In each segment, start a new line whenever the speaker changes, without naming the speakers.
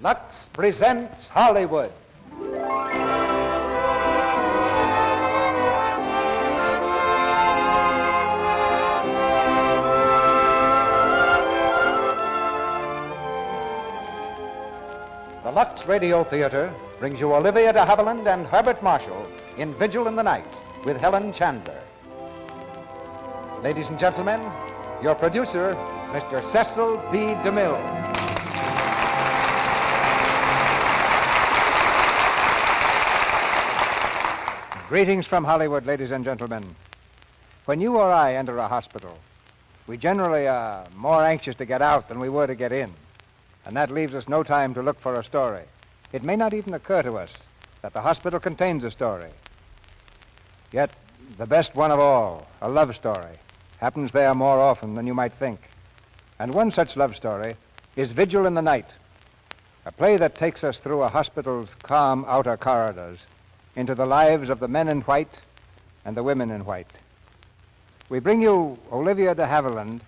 Lux presents Hollywood. The Lux Radio Theater brings you Olivia de Haviland and Herbert Marshall in Vigil in the Night with Helen Chandler. Ladies and gentlemen, your producer, Mr. Cecil B. DeMille. Greetings from Hollywood, ladies and gentlemen. When you or I enter a hospital, we generally are more anxious to get out than we were to get in. And that leaves us no time to look for a story. It may not even occur to us that the hospital contains a story. Yet, the best one of all, a love story, happens there more often than you might think. And one such love story is Vigil in the Night, a play that takes us through a hospital's calm outer corridors into the lives of the men in white and the women in white. We bring you Olivia de Haviland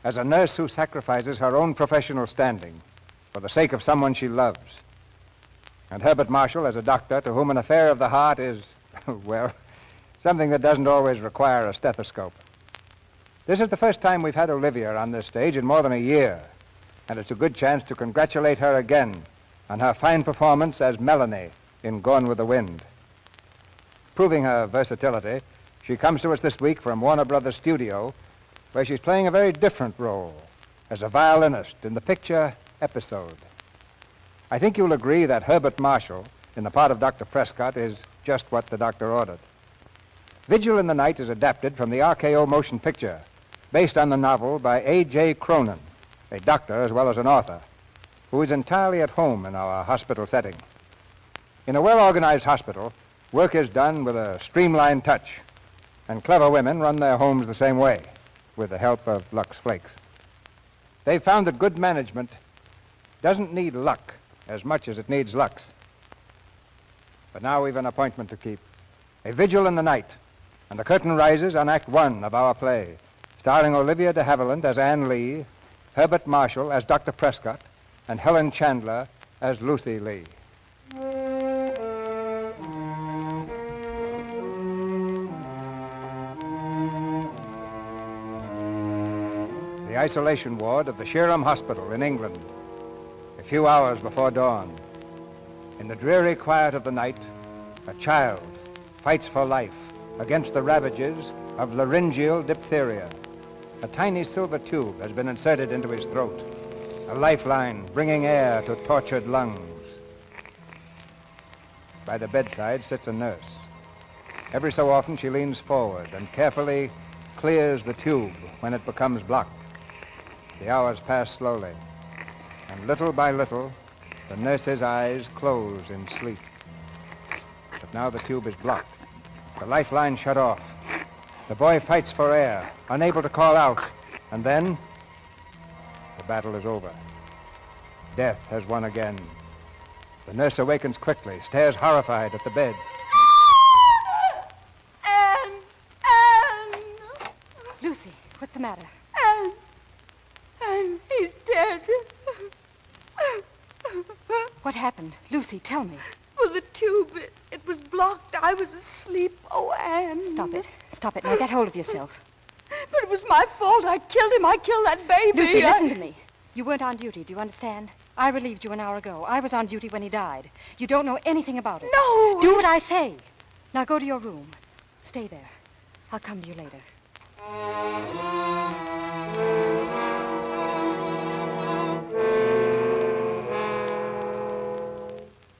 as a nurse who sacrifices her own professional standing for the sake of someone she loves. And Herbert Marshall as a doctor to whom an affair of the heart is, well, something that doesn't always require a stethoscope. This is the first time we've had Olivia on this stage in more than a year, and it's a good chance to congratulate her again on her fine performance as Melanie in Gone with the Wind. Proving her versatility, she comes to us this week from Warner Brothers Studio, where she's playing a very different role as a violinist in the picture Episode. I think you'll agree that Herbert Marshall, in the part of Dr. Prescott, is just what the doctor ordered. Vigil in the Night is adapted from the RKO motion picture, based on the novel by A.J. Cronin, a doctor as well as an author, who is entirely at home in our hospital setting. In a well-organized hospital, work is done with a streamlined touch, and clever women run their homes the same way, with the help of Lux Flakes. They've found that good management doesn't need luck as much as it needs Lux. But now we've an appointment to keep. A Vigil in the Night, and the curtain rises on Act One of our play, starring Olivia de Haviland as Anne Lee, Herbert Marshall as Dr. Prescott, and Helen Chandler as Lucy Lee. The isolation ward of the Shirham Hospital in England, a few hours before dawn. In the dreary quiet of the night, a child fights for life against the ravages of laryngeal diphtheria. A tiny silver tube has been inserted into his throat, a lifeline bringing air to tortured lungs. By the bedside sits a nurse. Every so often she leans forward and carefully clears the tube when it becomes blocked. The hours pass slowly, and little by little, the nurse's eyes close in sleep. But now the tube is blocked, the lifeline shut off. The boy fights for air, unable to call out, and then the battle is over. Death has won again. The nurse awakens quickly, stares horrified at the bed.
Anne!
Lucy, what's the matter?
Anne, he's dead.
What happened? Lucy, tell me.
Well, the tube, it was blocked. I was asleep. Oh, Anne.
Stop it. Stop it. Now get hold of yourself.
But it was my fault. I killed him. I killed that baby.
Lucy, listen to me. You weren't on duty. Do you understand? I relieved you an hour ago. I was on duty when he died. You don't know anything about it.
No.
Do what I say. Now go to your room. Stay there. I'll come to you later.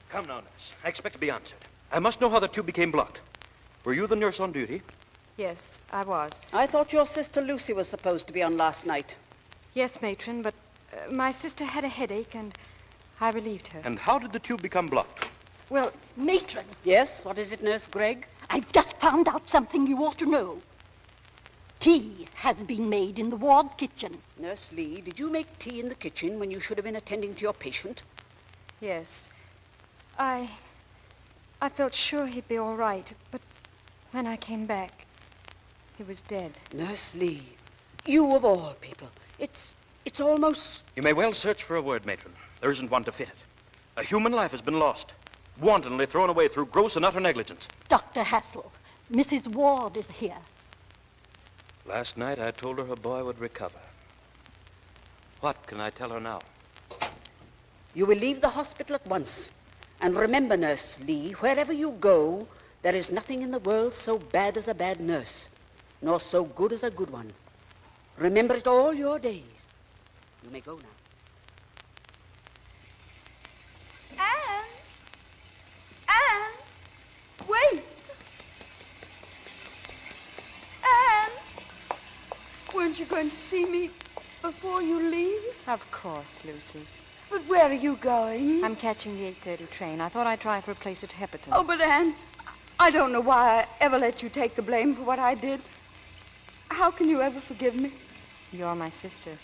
Come now, nurse. I expect to be answered. I must know how the tube became blocked. Were you the nurse on duty?
Yes, I was.
I thought your sister Lucy was supposed to be on last night.
Yes, matron, but my sister had a headache and I relieved her.
And how did the tube become blocked?
Well,
Matron. Yes, what is it, Nurse Gregg?
I've just found out something you ought to know. Tea has been made in the ward kitchen.
Nurse Lee, did you make tea in the kitchen when you should have been attending to your patient?
yes. I felt sure he'd be all right, but when I came back, he was dead.
Nurse Lee, you of all people. It's almost...
You may well search for a word, matron. There isn't one to fit it. A human life has been lost, wantonly thrown away through gross and utter negligence.
Dr. Hassel, Mrs. Ward is here.
Last night I told her her boy would recover. What can I tell her now?
You will leave the hospital at once. And remember, Nurse Lee, wherever you go, there is nothing in the world so bad as a bad nurse, nor so good as a good one. Remember it all your days. You may go now.
Anne! Wait! Anne! Weren't you going to see me before you leave?
Of course, Lucy.
But where are you going?
I'm catching the 8:30 train. I thought I'd try for a place at Hepberton.
Oh, but Anne, I don't know why I ever let you take the blame for what I did. How can you ever forgive me?
You're my sister.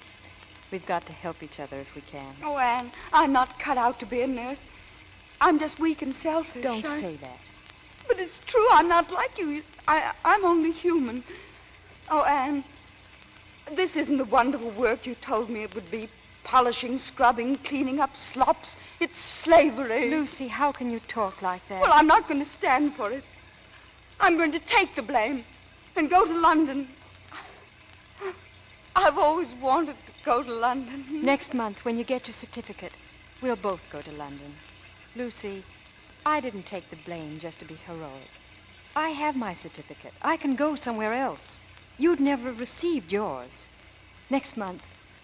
We've got to help each other if we can.
Oh, Anne, I'm not cut out to be a nurse. I'm just weak and selfish.
Don't say that.
But it's true. I'm not like you. I'm only human. Oh, Anne, this isn't the wonderful work you told me it would be. Polishing, scrubbing, cleaning up slops. It's slavery.
Lucy, how can you talk like that?
Well, I'm not going to stand for it. I'm going to take the blame and go to London. I've always wanted to go to London.
Next month, when you get your certificate, we'll both go to London. Lucy, I didn't take the blame just to be heroic. I have my certificate. I can go somewhere else. You'd never have received yours. Next month,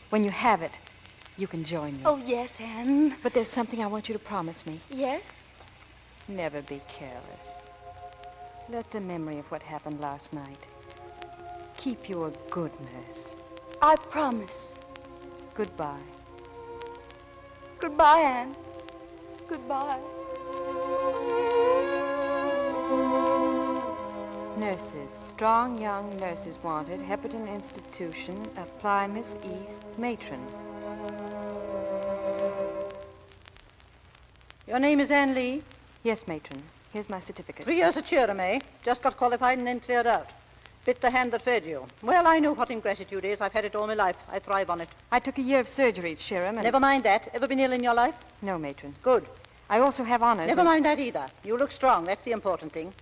when you have it, you can join me.
Oh, yes, Anne.
But there's something I want you to promise me.
Yes?
Never be careless. Let the memory of what happened last night keep you a good nurse.
I promise.
Goodbye.
Goodbye, Anne. Goodbye.
Nurses. Strong young nurses wanted. Hepberton Institution. Apply Miss East, matron.
Your name is Anne Lee?
Yes, matron. Here's my certificate.
3 years at Cheerham, eh? Just got qualified and then cleared out. Bit the hand that fed you. Well, I know what ingratitude is. I've had it all my life. I thrive on it.
I took a year of surgery at Cheerham and...
Never mind that. Ever been ill in your life?
No, matron.
Good.
I also have honors.
Never mind that either. You look strong. That's the important thing.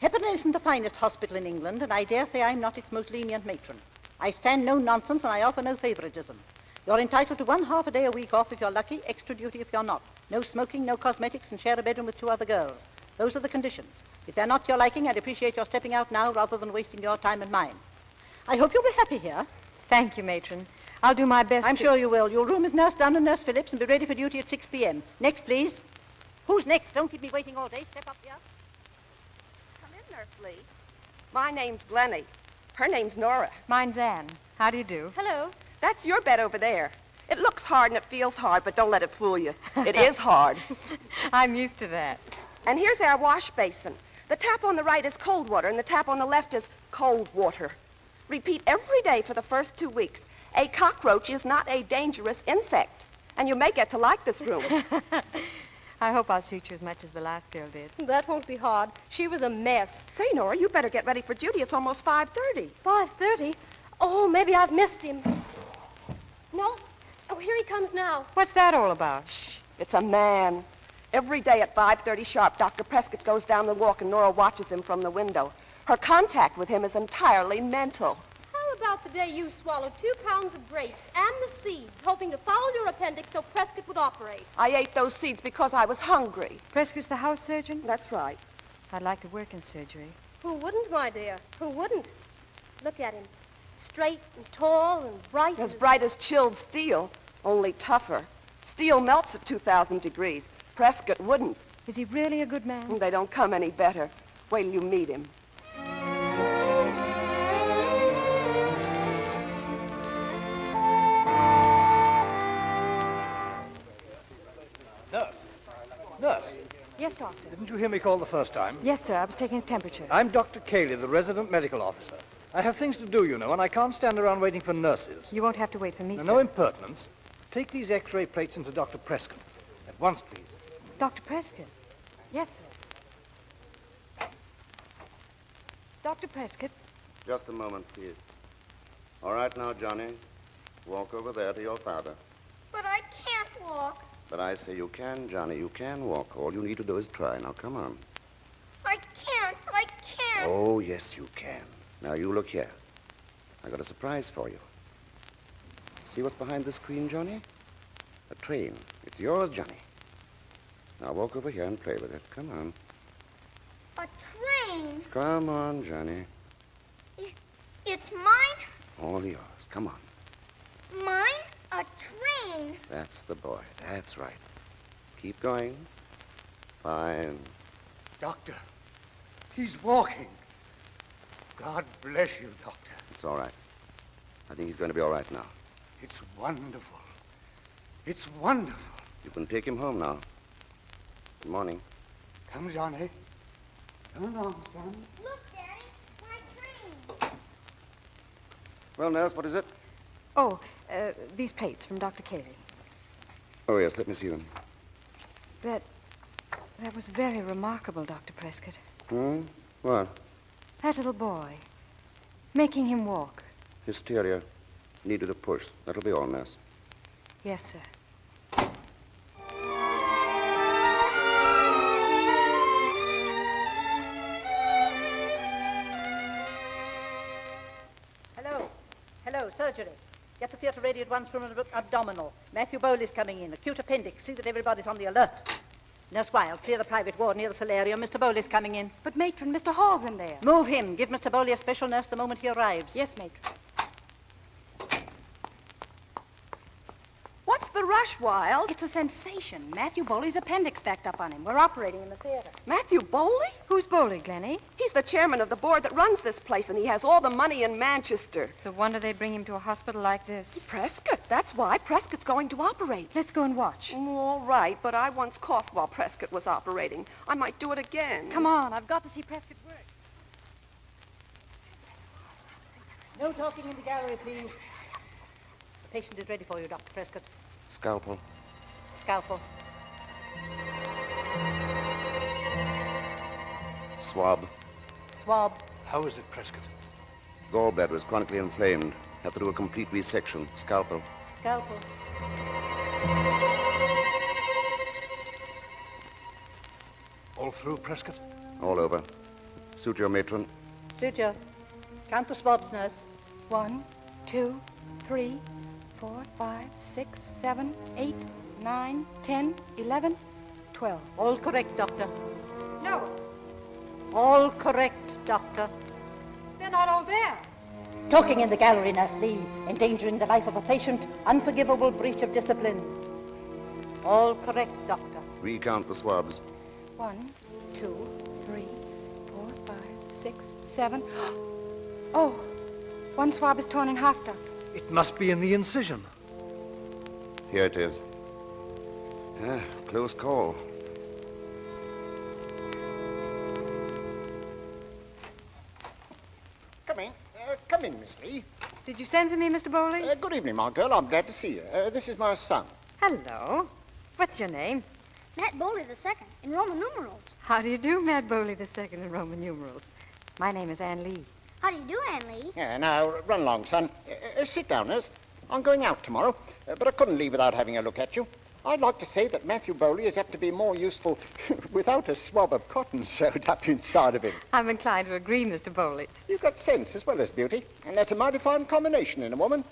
Hepburn isn't the finest hospital in England, and I dare say I'm not its most lenient matron. I stand no nonsense, and I offer no favoritism. You're entitled to 1/2 a day a week off if you're lucky, extra duty if you're not. No smoking, no cosmetics, and share a bedroom with 2 other girls. Those are the conditions. If they're not to your liking, I'd appreciate your stepping out now rather than wasting your time and mine. I hope you'll be happy here.
Thank you, matron. I'll do my best.
I'm sure you will. You'll room with Nurse Dunn and Nurse Phillips and be ready for duty at 6 p.m. Next, please. Who's next? Don't keep me waiting all day. Step up here.
Come in, Nurse Lee. My name's Glennie. Her name's Nora.
Mine's Anne. How do you do?
Hello.
That's your bed over there. It looks hard and it feels hard, but don't let it fool you. It is hard.
I'm used to that.
And here's our wash basin. The tap on the right is cold water, and the tap on the left is cold water. Repeat every day for the first 2 weeks. A cockroach is not a dangerous insect, and you may get to like this room.
I hope I'll suit you as much as the last girl did.
That won't be hard. She was a mess.
Say, Nora, you better get ready for duty. It's almost 5:30.
5:30? Oh, maybe I've missed him. No. Oh, here he comes now.
What's that all about?
Shh. It's a man. Every day at 5:30 sharp, Dr. Prescott goes down the walk and Nora watches him from the window. Her contact with him is entirely mental.
How about the day you swallowed 2 pounds of grapes and the seeds, hoping to foul your appendix so Prescott would operate?
I ate those seeds because I was hungry.
Prescott's the house surgeon?
That's right.
I'd like to work in surgery.
Who wouldn't, my dear? Who wouldn't? Look at him. Straight and tall and bright.
As bright as chilled steel, only tougher. Steel melts at 2,000 degrees. Prescott wouldn't.
Is he really a good man?
They don't come any better. Wait till you meet him.
Nurse,
Yes, doctor.
didn't you hear me call the first time?
Yes, sir. I was taking a temperature.
I'm Dr. Cayley, the resident medical officer. I have things to do, you know, and I can't stand around waiting for nurses.
You won't have to wait for me,
Now,
sir.
no impertinence. Take these X-ray plates into Dr. Prescott. At once, please.
Dr. Prescott? Yes, sir. Dr. Prescott?
Just a moment, please. All right now, Johnny. Walk over there to your father.
But I can't walk.
But I say you can, Johnny. You can walk. All you need to do is try. Now, come on.
I can't.
Oh, yes, you can. Now, you look here. I got a surprise for you. See what's behind the screen, Johnny? A train. It's yours, Johnny. Now, walk over here and play with it. Come on.
A train?
Come on, Johnny.
It's mine?
All yours. Come on.
Mine? A train?
That's the boy. That's right. Keep going. Fine.
Doctor, he's walking. God bless you, Doctor.
It's all right. I think he's going to be all right now.
It's wonderful. It's wonderful.
You can take him home now. Good morning.
Come, Johnny. Come along, son.
Look, Daddy, my train.
Well, nurse, what is it?
Oh, these plates from Dr. Cayley.
Oh, yes, let me see them.
That was very remarkable, Dr. Prescott.
What?
That little boy. Making him walk.
Hysteria. Needed a push. That'll be all, nurse.
Yes, sir.
Hello, surgery. Get the theatre ready at once for an abdominal. Matthew Bowley's coming in. Acute appendix. See that everybody's on the alert. Nurse Wilde, clear the private ward near the solarium. Mr. Bowley's coming in.
But, Matron, Mr. Hall's in there.
Move him. Give Mr. Bowley a special nurse the moment he arrives.
Yes, Matron.
What's the rush, Wilde?
It's a sensation. Matthew Bowley's appendix backed up on him. We're operating in the theater.
Matthew Bowley?
Who's Bowley, Glennie?
He's the chairman of the board that runs this place, and he has all the money in Manchester.
It's a wonder they bring him to a hospital like this.
Prescott, that's why. Prescott's going to operate.
Let's go and watch.
All right, but I once coughed while Prescott was operating. I might do it again.
Come on, I've got to see Prescott work.
No talking in the gallery, please. The patient is ready for you, Dr. Prescott.
Scalpel.
Scalpel.
Swab.
Swab.
How is it, Prescott?
Gallbladder is chronically inflamed. Have to do a complete resection. Scalpel.
Scalpel.
All through, Prescott?
All over. Suture, matron.
Suture. Count the swabs, nurse.
1, 2, 3, 4, 5, 6, 7, 8, 9, 10, 11, 12.
All correct, Doctor.
No,
All correct, Doctor.
they're not all there.
Talking in the gallery, Nurse Lee. Endangering the life of a patient. Unforgivable breach of discipline. All correct, Doctor.
Recount the swabs.
1, 2, 3, 4, 5, 6, 7. Oh, one swab is torn in half, Doctor.
It must be in the incision.
Here it is. Close call.
Come in, Miss Lee.
Did you send for me, Mr. Bowley?
Good evening, my girl. I'm glad to see you. This is my son.
Hello. What's your name?
Matt Bowley II, in Roman numerals.
How do you do, Matt Bowley II in Roman numerals? My name is Anne Lee.
How do you do, Anne Lee?
Yeah, now, run along, son. Sit down, nurse. I'm going out tomorrow, but I couldn't leave without having a look at you. I'd like to say that Matthew Bowley is apt to be more useful without a swab of cotton sewed up inside of him.
I'm inclined to agree, Mr. Bowley.
You've got sense as well as beauty, and that's a mighty fine combination in a woman.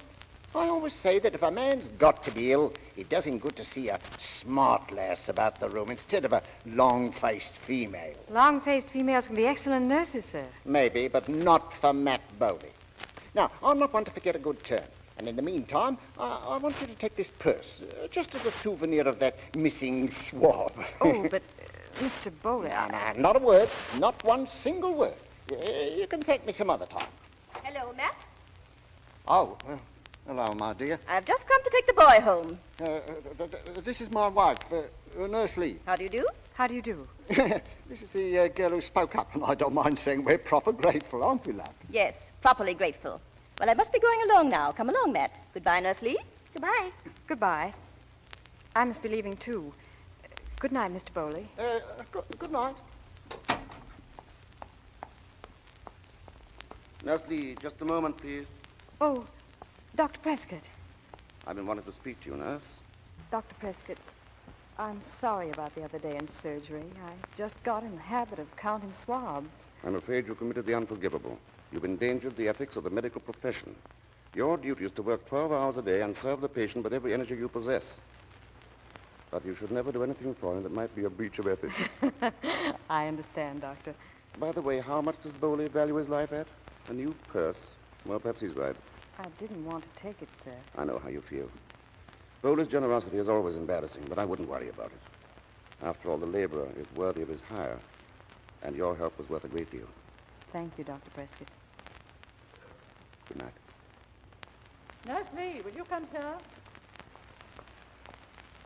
I always say that if a man's got to be ill, it does him good to see a smart lass about the room instead of a long-faced female.
Long-faced females can be excellent nurses, sir.
Maybe, but not for Matt Bowley. Now, I'm not one to forget a good turn. And in the meantime, I want you to take this purse, just as a souvenir of that missing swab.
Oh, but, Mr. Bowley...
No, not a word. Not one single word. You can thank me some other time.
Hello, Matt.
Oh, hello, my dear.
I've just come to take the boy home.
This is my wife, Nurse Lee.
How do you do?
How do you do?
This is the girl who spoke up, and I don't mind saying we're proper grateful, aren't we, love?
Yes, properly grateful. Well, I must be going along now. Come along, Matt. Goodbye, Nurse Lee.
Goodbye.
Goodbye. I must be leaving, too. Good night, Mr. Bowley.
Good night.
Nurse Lee, just a moment, please.
Oh, Dr. Prescott.
I've been wanting to speak to you, nurse.
Dr. Prescott, I'm sorry about the other day in surgery. I just got in the habit of counting swabs.
I'm afraid you committed the unforgivable. You've endangered the ethics of the medical profession. Your duty is to work 12 hours a day and serve the patient with every energy you possess. But you should never do anything for him that might be a breach of ethics.
I understand, Doctor.
By the way, how much does Bowley value his life at? A new purse. Well, perhaps he's right.
I didn't want to take it, sir.
I know how you feel. Bowley's generosity is always embarrassing, but I wouldn't worry about it. After all, the laborer is worthy of his hire, and your help was worth a great deal.
Thank you, Dr. Prescott.
Good night.
Nurse Lee, will you come here?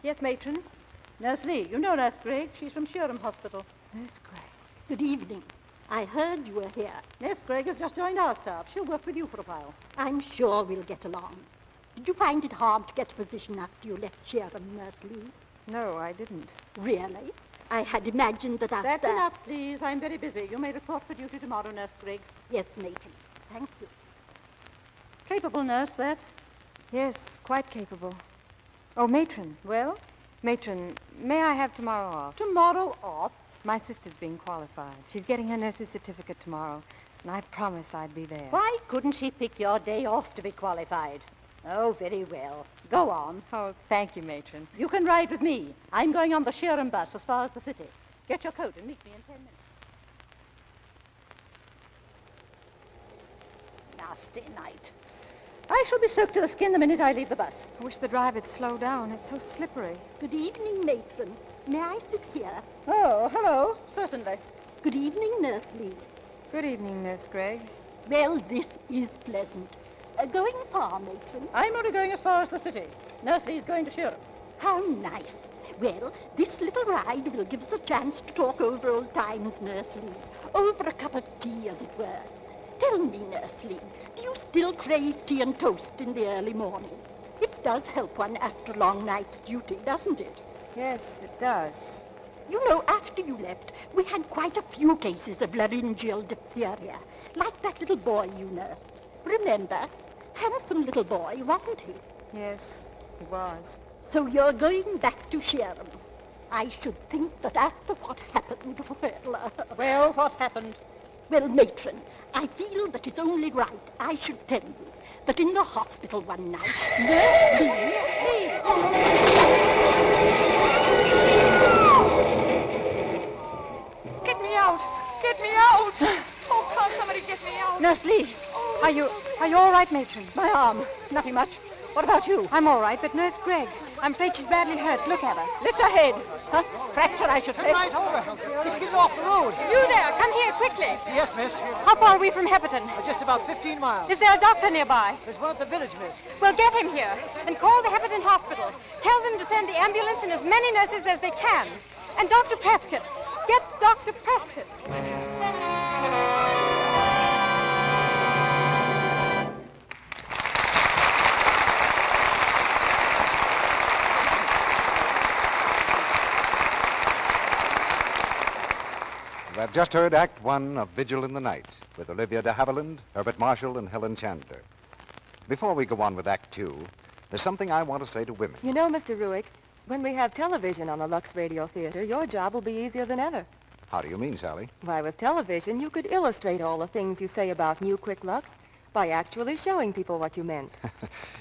Yes, matron?
Nurse Lee, you know Nurse Gregg. She's from Shirham Hospital.
Nurse Gregg.
Good evening. I heard you were here.
Nurse Gregg has just joined our staff. She'll work with you for a while.
I'm sure we'll get along. Did you find it hard to get a position after you left Shirham, Nurse Lee?
No, I didn't.
Really? I had imagined that after...
That's enough, please. I'm very busy. You may report for duty tomorrow, Nurse Gregg.
Yes, matron. Thank you.
Capable nurse, that?
Yes, quite capable. Oh, matron.
Well?
Matron, may I have tomorrow off?
Tomorrow off?
My sister's being qualified. She's getting her nurse's certificate tomorrow, and I promised I'd be there.
Why couldn't she pick your day off to be qualified? Oh, very well. Go on.
Oh, thank you, matron.
You can ride with me. I'm going on the Shirham bus as far as the city. Get your coat and meet me in 10 minutes. Nasty night. I shall be soaked to the skin the minute I leave the bus.
I wish the drive would slow down. It's so slippery.
Good evening, matron. May I sit here?
Oh, hello. Certainly.
Good evening, Nurse Lee.
Good evening, Nurse Gregg.
Well, this is pleasant. Going far, matron?
I'm only going as far as the city. Nurse Lee's going to Shirham.
How nice. Well, this little ride will give us a chance to talk over old times, Nurse Lee. Over a cup of tea, as it were. Tell me, Nurse Lee, do you still crave tea and toast in the early morning? It does help one after a long night's duty, doesn't it?
Yes, it does.
You know, after you left, we had quite a few cases of laryngeal diphtheria, like that little boy you nursed. Remember? Handsome little boy, wasn't he?
Yes, he was.
So you're going back to Shirham. I should think that after what happened,
Well, what happened?
Well, matron, I feel that it's only right I should tell you that in the hospital one night, Nurse Lee...
Get me out! Get me out! Oh, can't somebody get me out?
Nurse Lee.
Are you all right, matron?
My arm. Nothing much. What about you?
I'm all right, but Nurse Gregg, I'm afraid she's badly hurt. Look at her.
Lift her head. Huh? Fracture, I should say.
Right over. Let's get it off the road.
You there, come here quickly.
Yes, miss.
How far are we from Hepberton?
Just about 15 miles.
Is there a doctor nearby?
There's one at the village, miss.
Well, get him here and call the Hepberton Hospital. Tell them to send the ambulance and as many nurses as they can. And Dr. Prescott. Get Dr. Prescott.
You have just heard Act One of Vigil in the Night with Olivia de Haviland, Herbert Marshall, and Helen Chandler. Before we go on with Act Two, there's something I want to say to women.
You know, Mr. Ruick, when we have television on the Lux Radio Theater, your job will be easier than ever.
How do you mean, Sally?
Why, with television, you could illustrate all the things you say about new Quick Lux by actually showing people what you meant.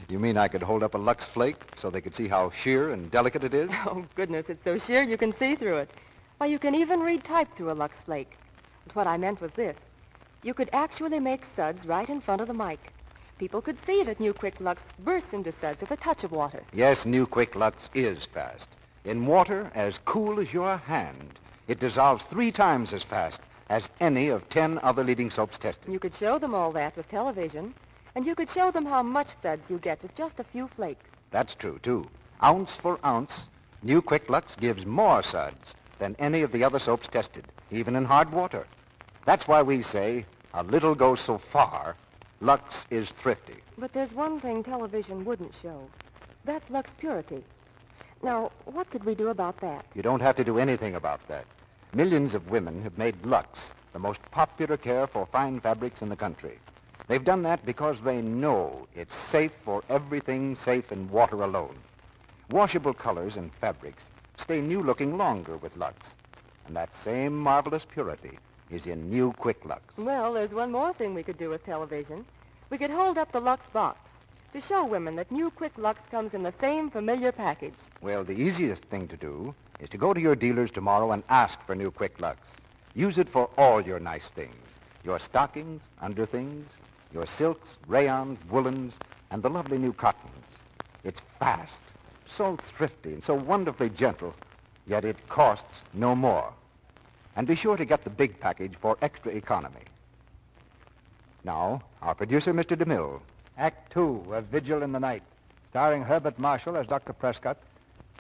You mean I could hold up a Lux Flake so they could see how sheer and delicate it is?
Oh, goodness, it's so sheer you can see through it. Why, you can even read type through a Lux Flake. But what I meant was this. You could actually make suds right in front of the mic. People could see that new Quick Lux bursts into suds with a touch of water.
Yes, new Quick Lux is fast. In water as cool as your hand, it dissolves 3 times as fast as any of 10 other leading soaps tested.
You could show them all that with television, and you could show them how much suds you get with just a few flakes.
That's true, too. Ounce for ounce, new Quick Lux gives more suds than any of the other soaps tested, even in hard water. That's why we say, a little goes so far, Lux is thrifty.
But there's one thing television wouldn't show. That's Lux Purity. Now, what could we do about that?
You don't have to do anything about that. Millions of women have made Lux the most popular care for fine fabrics in the country. They've done that because they know it's safe for everything safe in water alone. Washable colors and fabrics
stay new-looking longer with Lux. And that same marvelous purity is in new Quick Lux.
Well, there's one more thing we could do with television. We could hold up the Lux box to show women that new Quick Lux comes in the same familiar package.
Well, the easiest thing to do is to go to your dealers tomorrow and ask for new Quick Lux. Use it for all your nice things. Your stockings, underthings, your silks, rayons, woolens, and the lovely new cottons. It's fast, so thrifty, and so wonderfully gentle, yet it costs no more. And be sure to get the big package for extra economy. Now, our producer, Mr. DeMille.
Act 2 of Vigil in the Night, starring Herbert Marshall as Dr. Prescott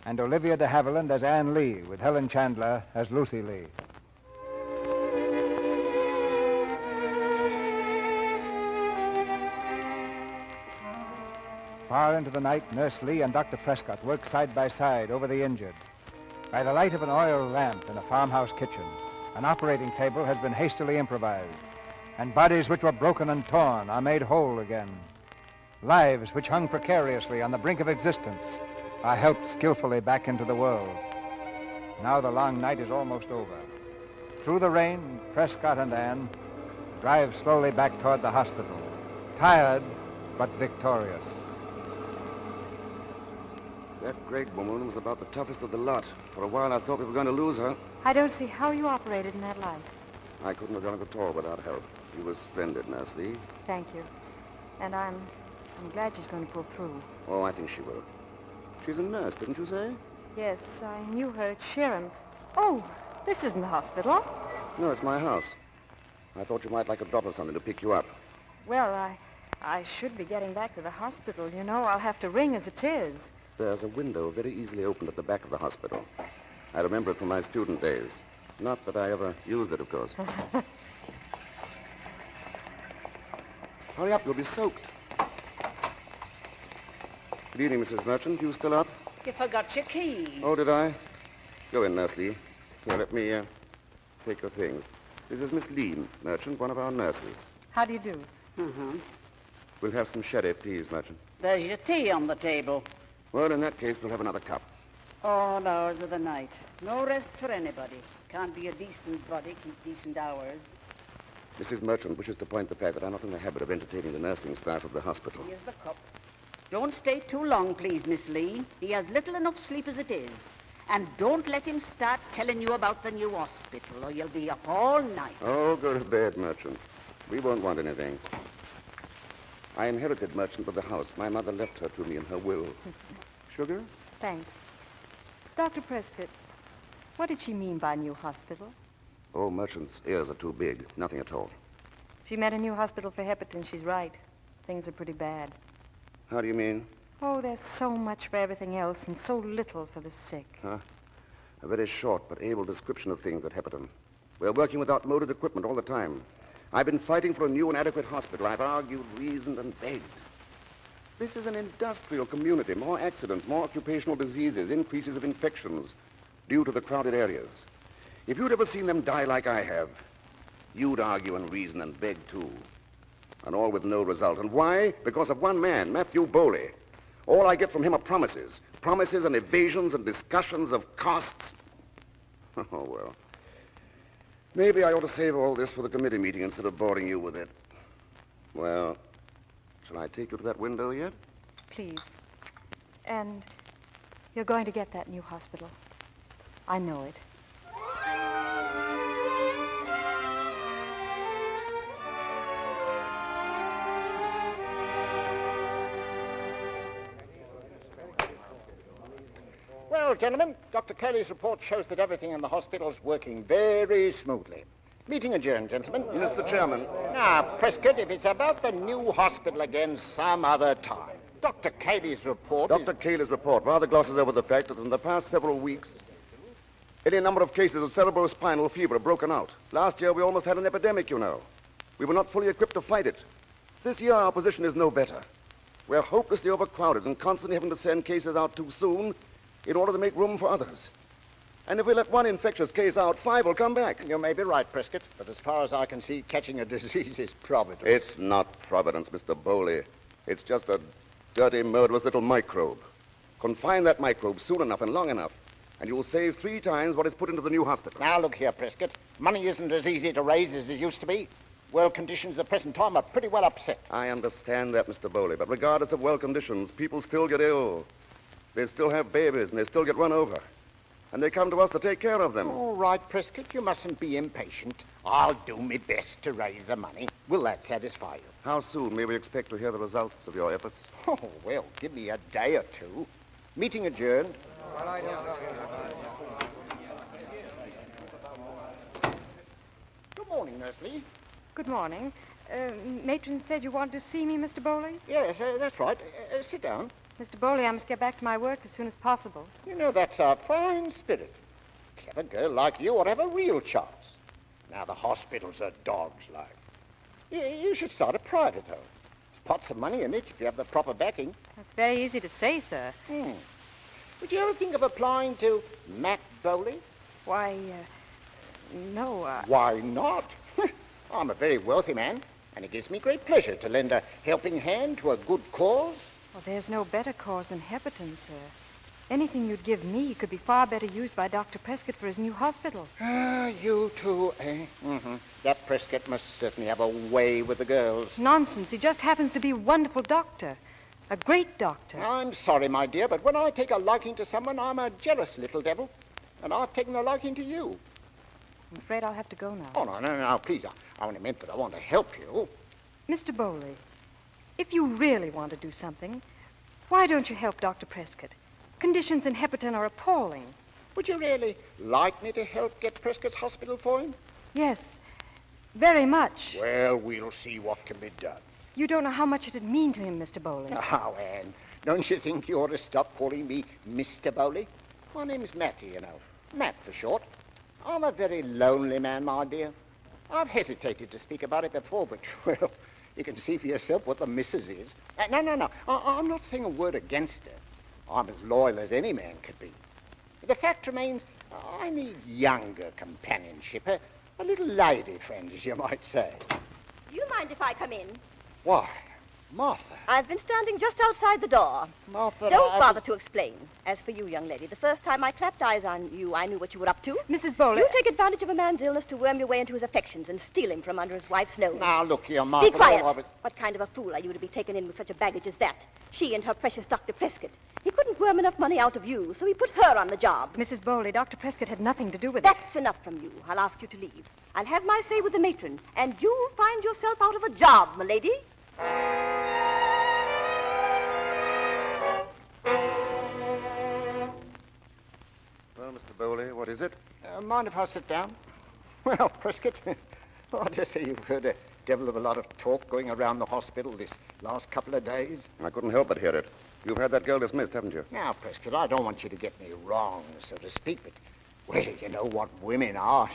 and Olivia de Haviland as Anne Lee, with Helen Chandler as Lucy Lee. Far into the night, Nurse Lee and Dr. Prescott work side by side over the injured. By the light of an oil lamp in a farmhouse kitchen, an operating table has been hastily improvised, and bodies which were broken and torn are made whole again. Lives which hung precariously on the brink of existence are helped skillfully back into the world. Now the long night is almost over. Through the rain, Prescott and Anne drive slowly back toward the hospital, tired but victorious.
That Gregg woman was about the toughest of the lot. For a while, I thought we were going to lose her.
I don't see how you operated in that light.
I couldn't have done it at all without help. You were splendid, Nurse Lee.
Thank you. And I'm glad she's going to pull through.
Oh, I think she will. She's a nurse, didn't you say?
Yes, I knew her at Sharon. Oh, this isn't the hospital.
No, it's my house. I thought you might like a drop of something to pick you up.
Well, I should be getting back to the hospital. You know, I'll have to ring as it is.
There's a window very easily opened at the back of the hospital. I remember it from my student days. Not that I ever used it, of course. Hurry up, you'll be soaked. Good evening, Mrs. Merchant. You still up?
You forgot your key.
Oh, did I? Go in, Nurse Lee. Here, let me take your things. This is Miss Lee, Merchant, one of our nurses.
How do you do?
Mm-hmm.
We'll have some sherry, please, Merchant.
There's your tea on the table.
Well, in that case, we'll have another cup.
All hours of the night. No rest for anybody. Can't be a decent body, keep decent hours.
Mrs. Merchant wishes to point the fact that I'm not in the habit of entertaining the nursing staff of the hospital.
Here's the cup. Don't stay too long, please, Miss Lee. He has little enough sleep as it is. And don't let him start telling you about the new hospital, or you'll be up all night.
Oh, go to bed, Merchant. We won't want anything. I inherited Merchant with the house. My mother left her to me in her will. Sugar?
Thanks. Dr. Prescott, what did she mean by new hospital?
Oh, Merchant's ears are too big. Nothing at all.
She meant a new hospital for Hepberton. She's right. Things are pretty bad.
How do you mean?
Oh, there's so much for everything else and so little for the sick.
Huh? A very short but able description of things at Hepberton. We're working with outmoded equipment all the time. I've been fighting for a new and adequate hospital. I've argued, reasoned, and begged. This is an industrial community. More accidents, more occupational diseases, increases of infections due to the crowded areas. If you'd ever seen them die like I have, you'd argue and reason and beg too. And all with no result. And why? Because of one man, Matthew Bowley. All I get from him are promises. Promises and evasions and discussions of costs. Oh, well. Maybe I ought to save all this for the committee meeting instead of boring you with it. Well, shall I take you to that window yet?
Please. And you're going to get that new hospital. I know it.
Well, gentlemen, Dr. Kelly's report shows that everything in the hospital is working very smoothly. Meeting adjourned, gentlemen.
Mr. Chairman.
Now, Prescott, if it's about the new hospital again some other time. Dr. Cayley's report
Dr. Cayley's report rather glosses over the fact that in the past several weeks, any number of cases of cerebrospinal fever have broken out. Last year, we almost had an epidemic, you know. We were not fully equipped to fight it. This year, our position is no better. We're hopelessly overcrowded and constantly having to send cases out too soon in order to make room for others. And if we let one infectious case out, 5 will come back.
You may be right, Prescott, but as far as I can see, catching a disease is providence.
It's not providence, Mr. Bowley. It's just a dirty, murderous little microbe. Confine that microbe soon enough and long enough, And you will save 3 times what is put into the new hospital.
Now, look here, Prescott. Money isn't as easy to raise as it used to be. World conditions at the present time are pretty well upset.
I understand that, Mr. Bowley, but regardless of world conditions, people still get ill. They still have babies, and they still get run over. And they come to us to take care of them.
All right, Prescott, you mustn't be impatient. I'll do my best to raise the money. Will that satisfy you?
How soon may we expect to hear the results of your efforts?
Oh, well, give me a day or two. Meeting adjourned. Good morning, Nurse Lee.
Good morning. Matron said you wanted to see me, Mr. Bowley?
Yes, that's right. Sit down.
Mr. Bowley, I must get back to my work as soon as possible.
You know, that's a fine spirit. A clever girl like you ought to have a real chance. Now, the hospital's a dog's life. You should start a private home. There's pots of money in it if you have the proper backing.
That's very easy to say, sir.
Would you ever think of applying to Matt Bowley?
Why, no.
Why not? I'm a very wealthy man, and it gives me great pleasure to lend a helping hand to a good cause.
Well, there's no better cause than Hepberton, sir. Anything you'd give me could be far better used by Dr. Prescott for his new hospital.
You two, eh? Mm-hmm. That Prescott must certainly have a way with the girls.
Nonsense. He just happens to be a wonderful doctor. A great doctor.
I'm sorry, my dear, but when I take a liking to someone, I'm a jealous little devil. And I've taken a liking to you.
I'm afraid I'll have to go now.
Oh, no, please. I only meant that I want to help you.
Mr. Bowley, if you really want to do something, why don't you help Dr. Prescott? Conditions in Hepberton are appalling.
Would you really like me to help get Prescott's hospital for him?
Yes, very much.
Well, we'll see what can be done.
You don't know how much it'd mean to him, Mr. Bowley.
Oh, Anne, don't you think you ought to stop calling me Mr. Bowley? My name's Matty, you know. Matt for short. I'm a very lonely man, my dear. I've hesitated to speak about it before, but, well, you can see for yourself what the missus is. No. I'm not saying a word against her. I'm as loyal as any man could be. The fact remains, I need younger companionship, a little lady friend, as you might say.
Do you mind if I come in?
Why, Martha.
I've been standing just outside the door.
Martha,
Don't bother to explain. As for you, young lady, the first time I clapped eyes on you, I knew what you were up to.
Mrs. Bowley.
You take advantage of a man's illness to worm your way into his affections and steal him from under his wife's nose.
Now, look here, Martha.
Be quiet. What kind of a fool are you to be taken in with such a baggage as that? She and her precious Dr. Prescott. He couldn't worm enough money out of you, so he put her on the job.
Mrs. Bowley, Dr. Prescott had nothing to do with it.
That's enough from you. I'll ask you to leave. I'll have my say with the matron, and you'll find yourself out of a job, m'lady.
Well, Mr. Bowley, what is it?
Mind if I sit down? Well, Prescott, I dare say you've heard a devil of a lot of talk going around the hospital this last couple of days.
I couldn't help but hear it. You've had that girl dismissed, haven't you?
Now, Prescott, I don't want you to get me wrong, so to speak, but, well, you know what women are,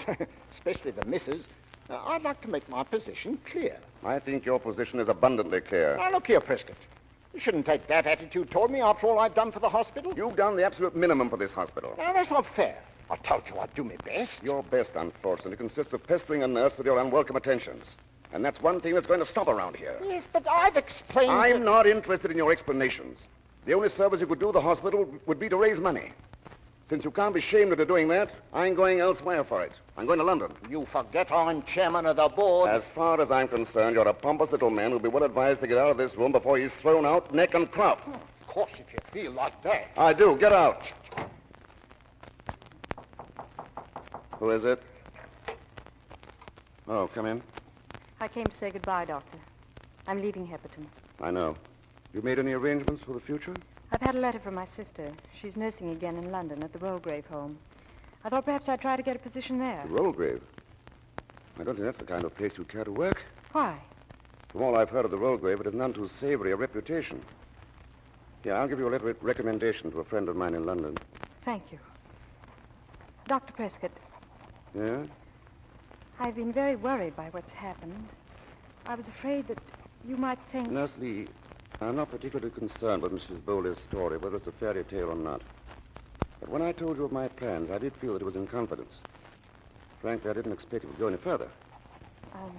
especially the missus. I'd like to make my position clear.
I think your position is abundantly clear.
Now, look here, Prescott. You shouldn't take that attitude toward me after all I've done for the hospital.
You've done the absolute minimum for this hospital.
Now, that's not fair. I told you I'd do my best.
Your best, unfortunately, consists of pestering a nurse with your unwelcome attentions. And that's one thing that's going to stop around here.
Yes, but I've explained...
I'm not interested in your explanations. The only service you could do the hospital would be to raise money. Since you can't be shamed into doing that, I'm going elsewhere for it. I'm going to London.
You forget I'm chairman of the board.
As far as I'm concerned, you're a pompous little man who'll be well advised to get out of this room before he's thrown out neck and crop.
Of course, if you feel like that.
I do. Get out. Who is it? Oh, come in.
I came to say goodbye, Doctor. I'm leaving Hepberton.
I know. You made any arrangements for the future?
I've had a letter from my sister. She's nursing again in London at the Rollgrave home. I thought perhaps I'd try to get a position there.
The Rollgrave? I don't think that's the kind of place you'd care to work.
Why?
From all I've heard of the Rollgrave, it has none too savory a reputation. Yeah, I'll give you a letter of recommendation to a friend of mine in London.
Thank you. Dr. Prescott.
Yeah?
I've been very worried by what's happened. I was afraid that you might think...
Nurse Lee, I'm not particularly concerned with Mrs. Bowley's story, whether it's a fairy tale or not. But when I told you of my plans, I did feel that it was in confidence. Frankly, I didn't expect it would go any further.
I'm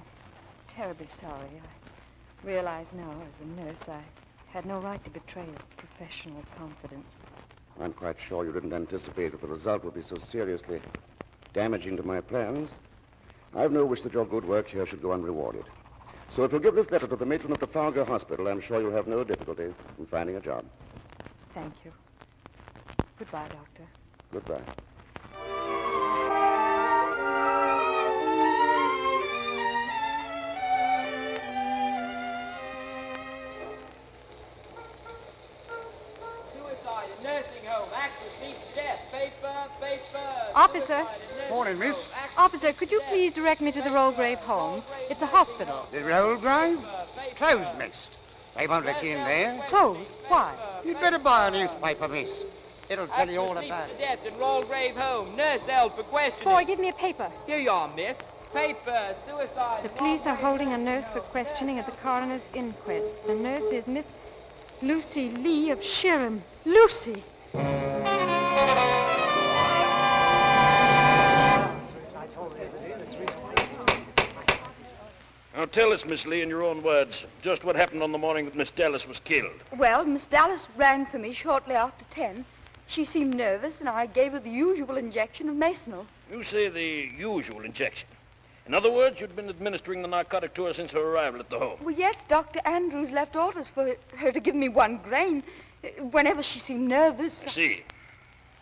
terribly sorry. I realize now, as a nurse, I had no right to betray a professional confidence.
I'm quite sure you didn't anticipate that the result would be so seriously damaging to my plans. I've no wish that your good work here should go unrewarded. So if you'll give this letter to the matron of Trafalgar Hospital, I'm sure you'll have no difficulty in finding a job.
Thank you. Goodbye, Doctor.
Goodbye.
Nursing home. Actress meets death. Paper.
Officer.
Morning, miss.
Officer, could you please direct me to the Rollgrave home? It's a hospital.
The Rollgrave? Closed, miss. They won't let you in there.
Closed? Why?
You'd better buy a newspaper, miss. It'll tell you all about it.
Death in Rollgrave home. Nurse held for questioning.
Boy, give me a paper.
Here you are, miss. Paper. Suicide.
The police are holding a nurse for questioning at the coroner's inquest. The nurse is Miss Lucy Lee of Shirham. Lucy!
Now tell us, Miss Lee, in your own words, just what happened on the morning that Miss Dallas was killed.
Well, Miss Dallas rang for me shortly after 10. She seemed nervous, and I gave her the usual injection of Masonal.
You say the usual injection. In other words, you'd been administering the narcotic to her since her arrival at the home.
Well, yes, Dr. Andrews left orders for her to give me 1 grain whenever she seemed nervous.
I see.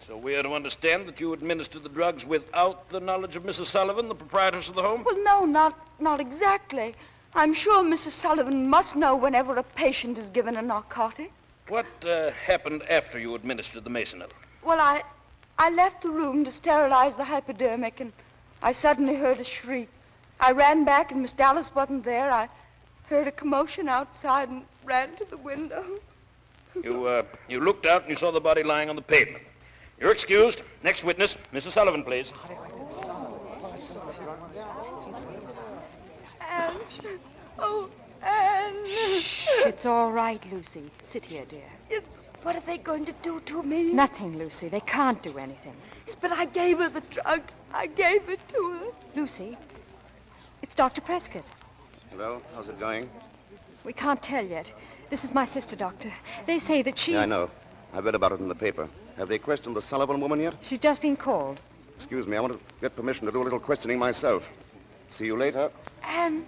So we are to understand that you administered the drugs without the knowledge of Mrs. Sullivan, the proprietress of the home?
Well, no, not exactly. I'm sure Mrs. Sullivan must know whenever a patient is given a narcotic.
What happened after you administered the Masonal?
Well, I left the room to sterilize the hypodermic, and I suddenly heard a shriek. I ran back, and Miss Dallas wasn't there. I heard a commotion outside and ran to the window.
You looked out and you saw the body lying on the pavement. You're excused. Next witness, Mrs. Sullivan, please.
Anne. Oh, Anne.
Shh, it's all right, Lucy. Sit here, dear.
Yes, what are they going to do to me?
Nothing, Lucy. They can't do anything.
Yes, but I gave her the drug. I gave it to her.
Lucy, it's Dr. Prescott.
Hello, how's it going?
We can't tell yet. This is my sister, Doctor. They say that she...
Yeah, I know. I've read about it in the paper. Have they questioned the Sullivan woman yet?
She's just been called.
Excuse me, I want to get permission to do a little questioning myself. See you later.
And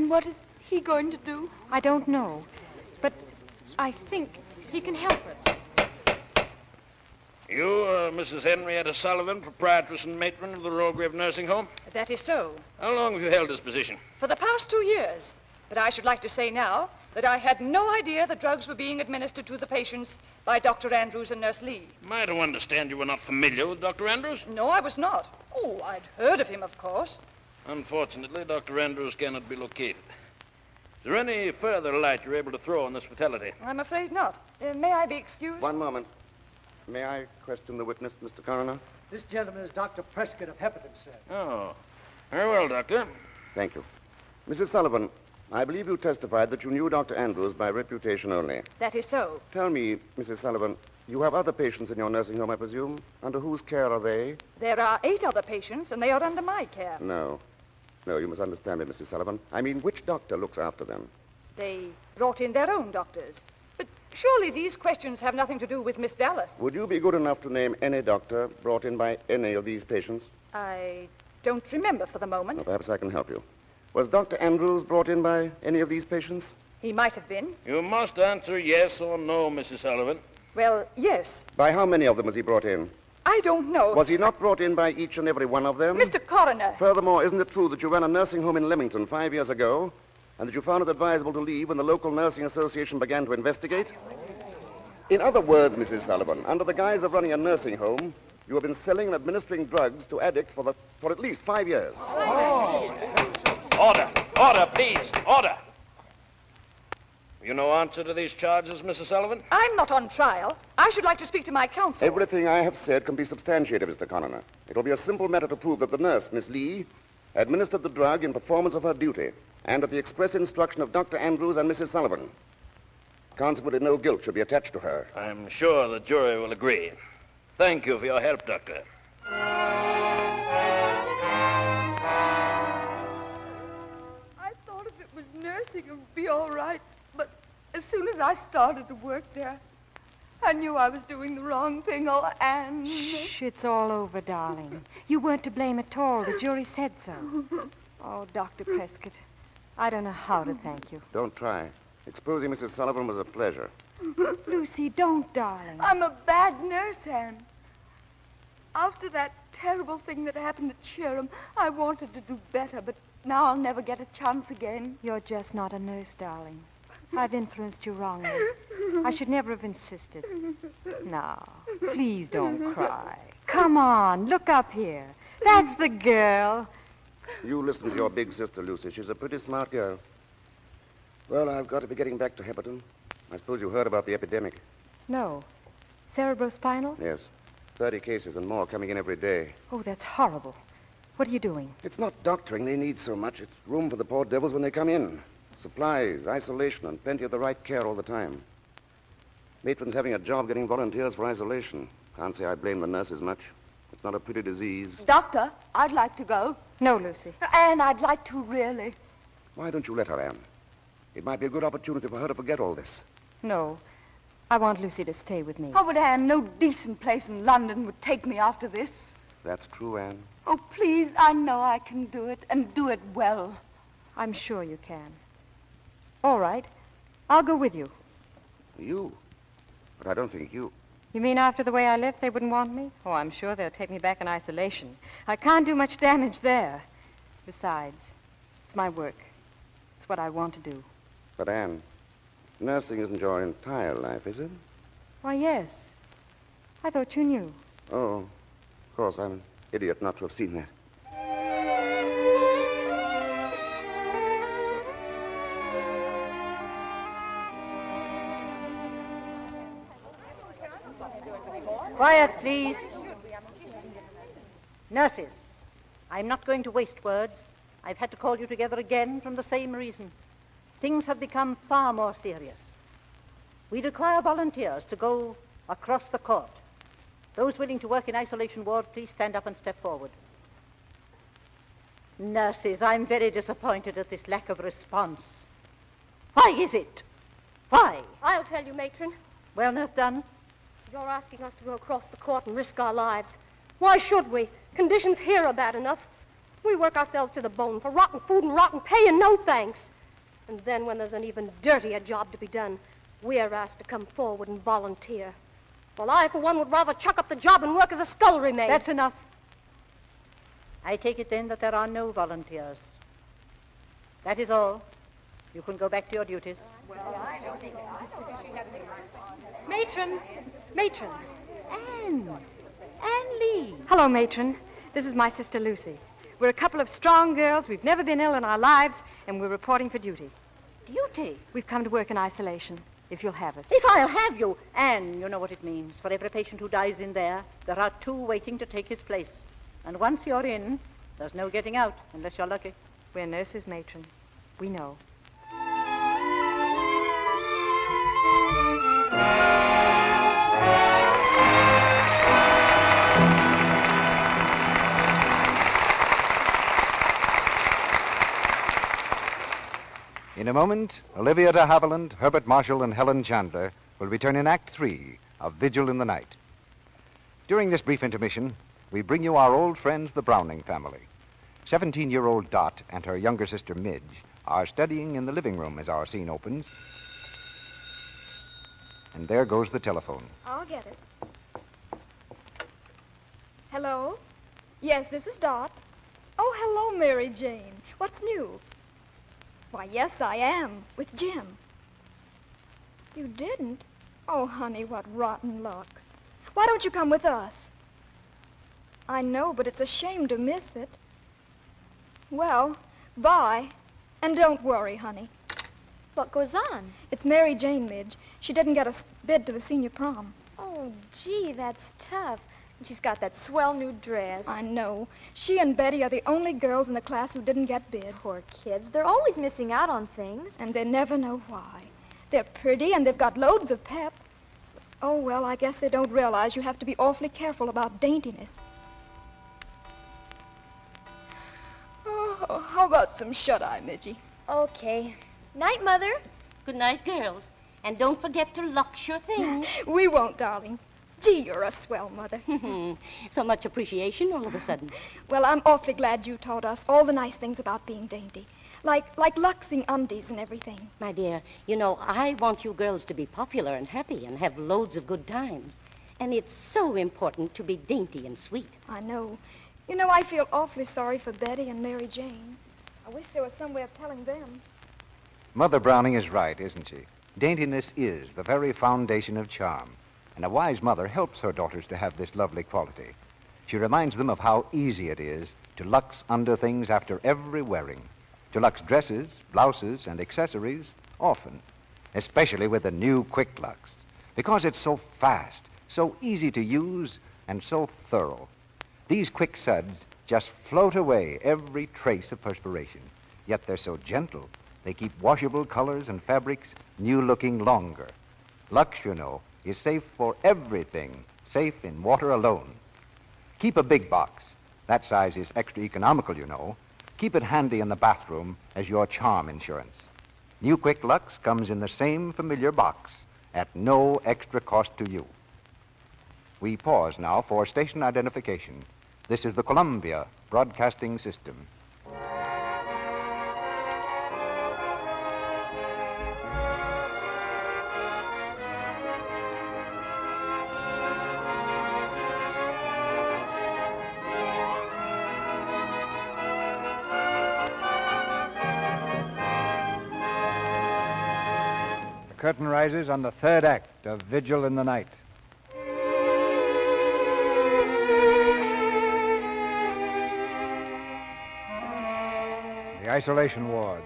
what is he going to do?
I don't know. But I think he can help us.
You, Mrs. Henrietta Sullivan, proprietress and matron of the Rollgrave Nursing Home?
That is so.
How long have you held this position?
For the past 2 years. But I should like to say now that I had no idea the drugs were being administered to the patients by Dr. Andrews and Nurse Lee.
Am I to understand you were not familiar with Dr. Andrews?
No, I was not. Oh, I'd heard of him, of course.
Unfortunately, Dr. Andrews cannot be located. Is there any further light you're able to throw on this fatality?
I'm afraid not. May I be excused?
One moment. May I question the witness, Mr. Coroner?
This gentleman is Dr. Prescott of Hepberton, sir.
Oh. Very well, Doctor.
Thank you. Mrs. Sullivan, I believe you testified that you knew Dr. Andrews by reputation only.
That is so.
Tell me, Mrs. Sullivan, you have other patients in your nursing home, I presume? Under whose care are they?
There are 8 other patients, and they are under my care.
No, you must understand me, Mrs. Sullivan. I mean, which doctor looks after them?
They brought in their own doctors. But surely these questions have nothing to do with Miss Dallas.
Would you be good enough to name any doctor brought in by any of these patients?
I don't remember for the moment.
Well, perhaps I can help you. Was Dr. Andrews brought in by any of these patients?
He might have been.
You must answer yes or no, Mrs. Sullivan.
Well, yes.
By how many of them was he brought in?
I don't know.
Was he not brought in by each and every one of them?
Mr. Coroner.
Furthermore, isn't it true that you ran a nursing home in Leamington 5 years ago, and that you found it advisable to leave when the local nursing association began to investigate? In other words, Mrs. Sullivan, under the guise of running a nursing home, you have been selling and administering drugs to addicts for at least 5 years.
Oh. Order, please. Order. You no answer to these charges, Mrs. Sullivan?
I'm not on trial. I should like to speak to my counsel.
Everything I have said can be substantiated, Mr. Coroner. It will be a simple matter to prove that the nurse, Miss Lee, administered the drug in performance of her duty and at the express instruction of Dr. Andrews and Mrs. Sullivan. Consequently, no guilt should be attached to her.
I'm sure the jury will agree. Thank you for your help, Doctor.
I thought if it was nursing, it would be all right. But as soon as I started to work there, I knew I was doing the wrong thing. Oh, Anne.
Shh, it's all over, darling. You weren't to blame at all. The jury said so. Oh, Dr. Prescott, I don't know how to thank you.
Don't try. Exposing Mrs. Sullivan was a pleasure.
Lucy, don't, darling.
I'm a bad nurse, Anne. After that terrible thing that happened at Sherham, I wanted to do better, but now I'll never get a chance again.
You're just not a nurse, darling. I've influenced you wrongly. I should never have insisted. Now, please don't cry. Come on, look up here. That's the girl.
You listen to your big sister, Lucy. She's a pretty smart girl. Well, I've got to be getting back to Hepberton. I suppose you heard about the epidemic.
No. Cerebrospinal?
Yes. 30 cases and more coming in every day.
Oh, that's horrible. What are you doing?
It's not doctoring they need so much. It's room for the poor devils when they come in. Supplies, isolation, and plenty of the right care all the time. Matron's having a job getting volunteers for isolation. Can't say I blame the nurses much. It's not a pretty disease.
Doctor, I'd like to go.
No, Lucy.
Anne, I'd like to, really.
Why don't you let her, Anne? It might be a good opportunity for her to forget all this.
No. I want Lucy to stay with me.
Oh, but Anne, no decent place in London would take me after this.
That's true, Anne.
Oh, please, I know I can do it, and do it well.
I'm sure you can. All right. I'll go with you.
You? But I don't think you...
You mean after the way I left, they wouldn't want me? Oh, I'm sure they'll take me back in isolation. I can't do much damage there. Besides, it's my work. It's what I want to do.
But, Anne, nursing isn't your entire life, is it?
Why, yes. I thought you knew.
Oh, of course, I'm an idiot not to have seen that.
Quiet, please. Nurses, I'm not going to waste words. I've had to call you together again from the same reason. Things have become far more serious. We require volunteers to go across the court. Those willing to work in isolation ward, please stand up and step forward. Nurses, I'm very disappointed at this lack of response. Why is it? Why?
I'll tell you, Matron.
Well, Nurse Dunn?
You're asking us to go across the court and risk our lives. Why should we? Conditions here are bad enough. We work ourselves to the bone for rotten food and rotten pay and no thanks. And then when there's an even dirtier job to be done, we're asked to come forward and volunteer. Well, I, for one, would rather chuck up the job and work as a scullery maid.
That's enough. I take it then that there are no volunteers. That is all. You can go back to your duties.
Matron! Matron! Anne Lee! Hello, Matron. This is my sister Lucy. We're a couple of strong girls. We've never been ill in our lives, and we're reporting for duty.
Duty?
We've come to work in isolation, if you'll have us.
If I'll have you. Anne, you know what it means. For every patient who dies in there are 2 waiting to take his place. And once you're in, there's no getting out, unless you're lucky.
We're nurses, Matron. We know.
In a moment, Olivia de Haviland, Herbert Marshall, and Helen Chandler will return in Act 3 of Vigil in the Night. During this brief intermission, we bring you our old friends, the Browning family. 17-year-old Dot and her younger sister Midge are studying in the living room as our scene opens. And there goes the telephone.
I'll get it. Hello? Yes, this is Dot. Oh, hello, Mary Jane. What's new? Why, yes, I am, with Jim. You didn't? Oh, honey, what rotten luck. Why don't you come with us? I know, but it's a shame to miss it. Well, bye. And don't worry, honey.
What goes on?
It's Mary Jane, Midge. She didn't get a bid to the senior prom.
Oh, gee, that's tough. And she's got that swell new dress.
I know. She and Betty are the only girls in the class who didn't get bids.
Poor kids. They're always missing out on things.
And they never know why. They're pretty and they've got loads of pep. Oh, well, I guess they don't realize you have to be awfully careful about daintiness. Oh, how about some shut-eye, Midgie?
Okay. Night, Mother.
Good night, girls.
And don't forget to lock your things.
We won't, darling. Gee, you're a swell mother.
So much appreciation all of a sudden.
Well, I'm awfully glad you taught us all the nice things about being dainty. Like luxing undies and everything.
My dear, you know, I want you girls to be popular and happy and have loads of good times. And it's so important to be dainty and sweet.
I know. You know, I feel awfully sorry for Betty and Mary Jane. I wish there was some way of telling them.
Mother Browning is right, isn't she? Daintiness is the very foundation of charm, and a wise mother helps her daughters to have this lovely quality. She reminds them of how easy it is to lux under things after every wearing, to lux dresses, blouses, and accessories often, especially with the new Quick Lux, because it's so fast, so easy to use, and so thorough. These quick suds just float away every trace of perspiration, yet they're so gentle. They keep washable colors and fabrics new-looking longer. Lux, you know, is safe for everything, safe in water alone. Keep a big box. That size is extra economical, you know. Keep it handy in the bathroom as your charm insurance. New Quick Lux comes in the same familiar box at no extra cost to you. We pause now for station identification. This is the Columbia Broadcasting System.
The curtain rises on the third act of Vigil in the Night. The isolation ward.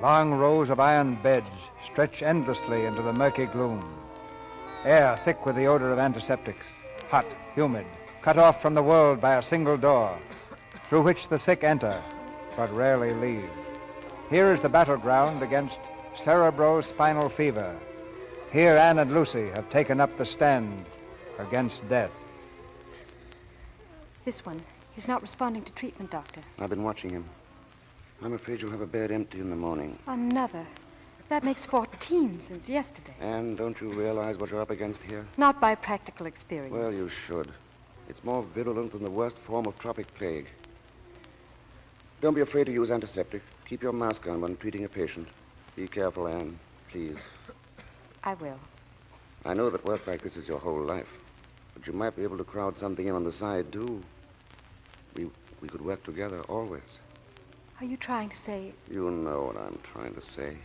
Long rows of iron beds stretch endlessly into the murky gloom. Air thick with the odor of antiseptics, hot, humid, cut off from the world by a single door, through which the sick enter, but rarely leave. Here is the battleground against cerebrospinal fever. Here Anne and Lucy have taken up the stand against death.
This one. He's not responding to treatment, Doctor.
I've been watching him. I'm afraid you'll have a bed empty in the morning.
Another. That makes 14 since yesterday.
And don't you realize what you're up against here?
Not by practical experience.
Well, you should. It's more virulent than the worst form of tropic plague. Don't be afraid to use antiseptic. Keep your mask on when treating a patient. Be careful, Anne, please.
I will.
I know that work like this is your whole life, but you might be able to crowd something in on the side, too. We could work together always.
Are you trying to say...
You know what I'm trying to say.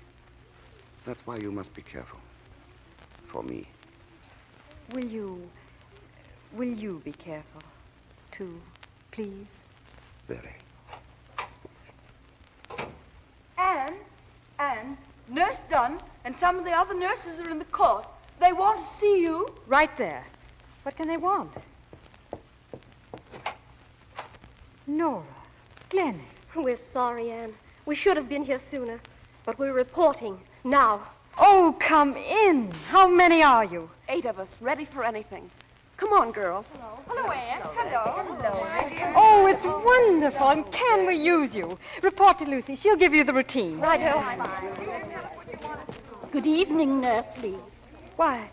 That's why you must be careful. For me.
Will you be careful, too, please?
Very.
Anne, Nurse Dunn and some of the other nurses are in the court. They want to see you.
Right there. What can they want? Nora, Glenn.
We're sorry, Anne. We should have been here sooner. But we're reporting now.
Oh, come in. How many are you?
8 of us, ready for anything. Come on, girls.
Hello, Anne. Hello.
Oh, it's wonderful. And can we use you? Report to Lucy. She'll give you the routine.
Righto. Good evening, Nurse Lee.
Why,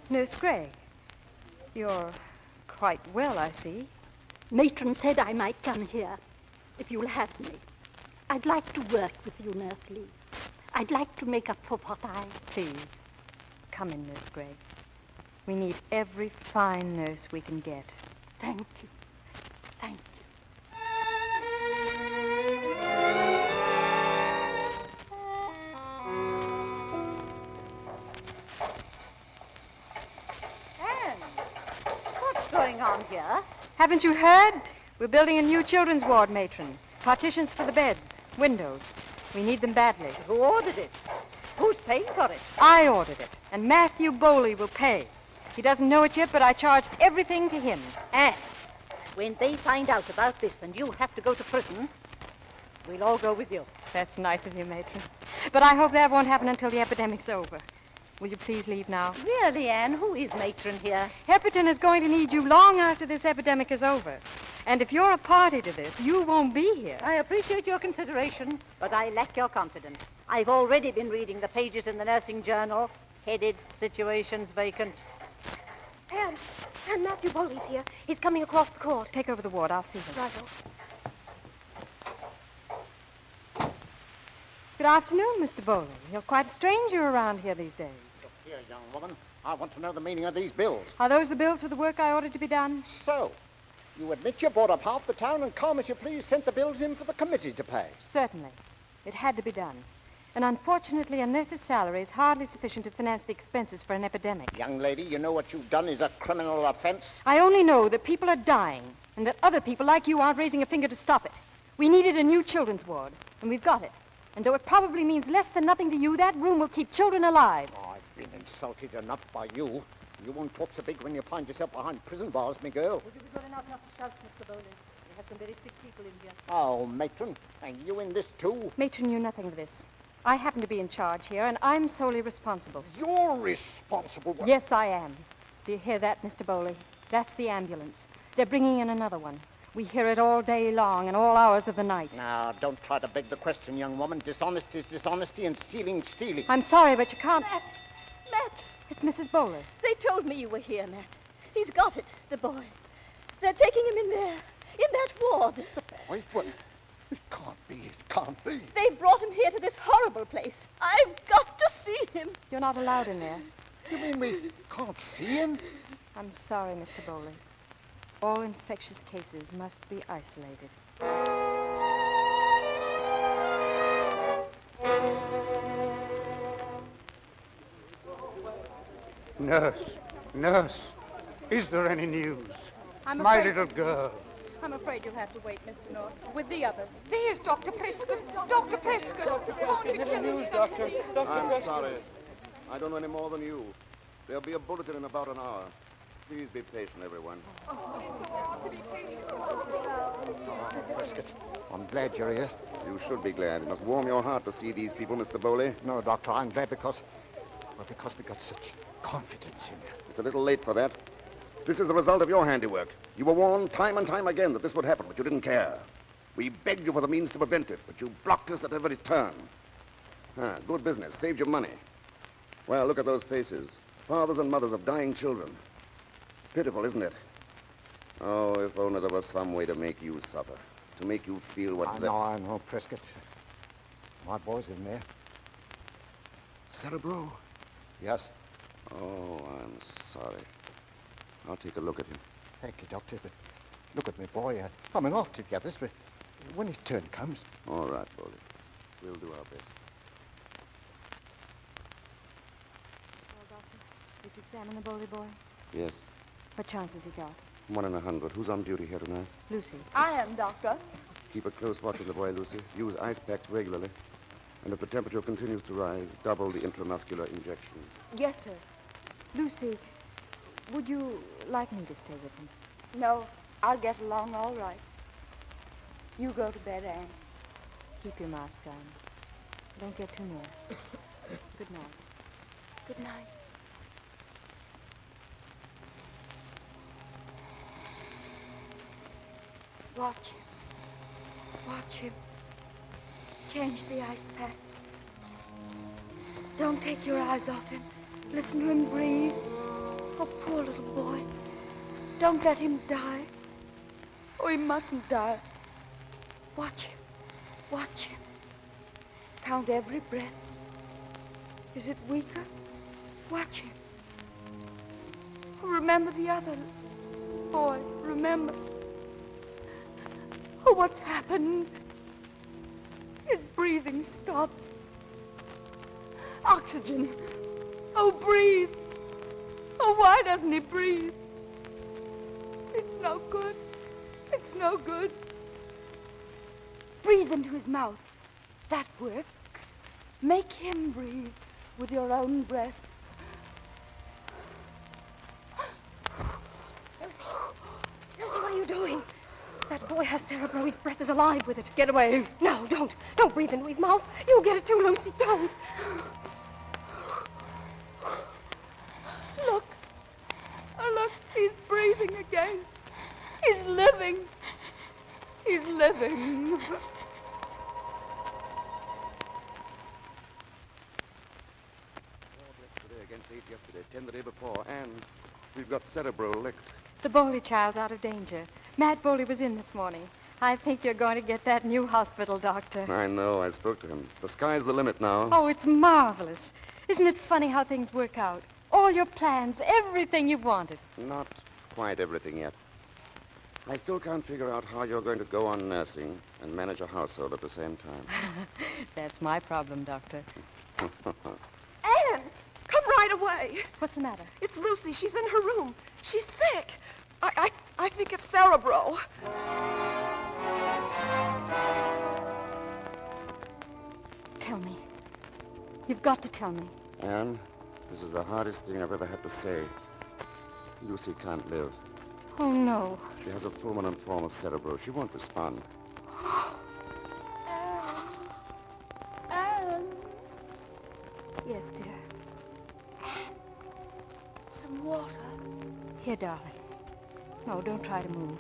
Nurse Gregg. You're quite well, I see.
Matron said I might come here, if you'll have me. I'd like to work with you, Nurse Lee. I'd like to make up for what I...
Please, come in, Nurse Gregg. We need every fine nurse we can get.
Thank you. Thank you.
Anne, what's going on here?
Haven't you heard? We're building a new children's ward, matron. Partitions for the beds, windows. We need them badly.
Who ordered it? Who's paying for it?
I ordered it, and Matthew Bowley will pay. He doesn't know it yet, but I charged everything to him.
Anne, when they find out about this and you have to go to prison, we'll all go with you.
That's nice of you, matron. But I hope that won't happen until the epidemic's over. Will you please leave now?
Really, Anne, who is matron here?
Hepberton is going to need you long after this epidemic is over. And if you're a party to this, you won't be here.
I appreciate your consideration, but I lack your confidence. I've already been reading the pages in the nursing journal,
Headed. Situation's vacant.
Anne, Matthew Bowley's here. He's coming across the court.
Take over the ward. I'll see him.
Righto.
Good afternoon, Mr. Bowley. You're quite a stranger around here these days.
Look here, young woman. I want to know the meaning of these bills.
Are those the bills for the work I ordered to be done?
So, you admit you bought up half the town and calm as you please sent the bills in for the committee to pay.
Certainly. It had to be done. And unfortunately, a nurse's salary is hardly sufficient to finance the expenses for an epidemic.
Young lady, you know what you've done is a criminal offense.
I only know that people are dying and that other people like you aren't raising a finger to stop it. We needed a new children's ward, and we've got it. And though it probably means less than nothing to you, that room will keep children alive.
Oh, I've been insulted enough by you. You won't talk so big when you find yourself behind prison bars, me girl.
Would you be good enough not to shout, Mr. Bowley? We have some very sick people in here.
Oh, matron, and you in this too?
Matron knew nothing of this. I happen to be in charge here, and I'm solely responsible.
You're responsible?
Yes, I am. Do you hear that, Mr. Bowley? That's the ambulance. They're bringing in another one. We hear it all day long and all hours of the night.
Now, don't try to beg the question, young woman. Dishonesty is dishonesty and stealing, stealing.
I'm sorry, but you can't...
Matt!
It's Mrs. Bowley.
They told me you were here, Matt. He's got it, the boy. They're taking him in there, in that ward.
Wait, what? It can't be. It can't be.
They brought him here to this horrible place. I've got to see him.
You're not allowed in there.
You mean we can't see him?
I'm sorry, Mr. Bowley. All infectious cases must be isolated.
Nurse, is there any news? My little girl.
I'm afraid you'll have to wait, Mr. North, with the others. There's Dr. Prescott. Dr. Prescott. Dr. Prescott.
Any news, Doctor?
I'm sorry. I don't know any more than you. There'll be a bulletin in about an hour. Please be patient, everyone.
Prescott, I'm glad you're here.
You should be glad. It must warm your heart to see these people, Mr. Bowley.
No, Doctor, I'm glad because we got such confidence in you.
It's a little late for that. This is the result of your handiwork. You were warned time and time again that this would happen, but you didn't care. We begged you for the means to prevent it, but you blocked us at every turn. Good business. Saved you money. Well, look at those faces. Fathers and mothers of dying children. Pitiful, isn't it? Oh, if only there was some way to make you suffer. To make you feel what...
I know, Prescott. My boy's in there.
Cerebro?
Yes.
Oh, I'm sorry. I'll take a look at him.
Thank you, Doctor, but look at me, boy. I'm an off to get this, but when his turn comes...
All right, Bowley. We'll do our best.
Well, Doctor, did you examine the Bowley boy?
Yes.
What chance has he got?
1 in 100. Who's on duty here tonight?
Lucy.
I am, Doctor.
Keep a close watch on the boy, Lucy. Use ice packs regularly. And if the temperature continues to rise, double the intramuscular injections.
Yes, sir. Lucy, would you like me to stay with him?
No, I'll get along all right. You go to bed, Anne.
Keep your mask on. Don't get too near. Good night.
Good night. Watch him. Watch him. Change the ice pack. Don't take your eyes off him. Listen to him breathe. Oh, poor little boy. Don't let him die. Oh, he mustn't die. Watch him. Watch him. Count every breath. Is it weaker? Watch him. Oh, remember the other boy. Remember. Oh, what's happened? His breathing stopped. Oxygen. Oh, breathe. Oh, why doesn't he breathe? It's no good. It's no good. Breathe into his mouth. That works. Make him breathe with your own breath.
Lucy, what are you doing? That boy has cerebro. His breath is alive with it. Get away. No, don't. Don't breathe into his mouth. You'll get it too, Lucy. Don't.
Look. Oh, look. He's breathing again. He's living. He's living.
Today against 8 yesterday, 10 the day before, and we've got Cerebro licked.
The Bowley child's out of danger. Matt Bowley was in this morning. I think you're going to get that new hospital, Doctor.
I know. I spoke to him. The sky's the limit now.
Oh, it's marvelous. Isn't it funny how things work out? All your plans, everything you've wanted.
Not quite everything yet. I still can't figure out how you're going to go on nursing and manage a household at the same time.
That's my problem, Doctor.
Anne, come right away.
What's the matter?
It's Lucy. She's in her room. She's sick. I think it's Cerebro.
Tell me. You've got to tell me.
Anne, this is the hardest thing I've ever had to say. Lucy can't live.
Oh, no.
She has a fulminant form of Cerebro. She won't respond.
Anne.
Yes, dear.
Some water.
Here, darling. No, don't try to move.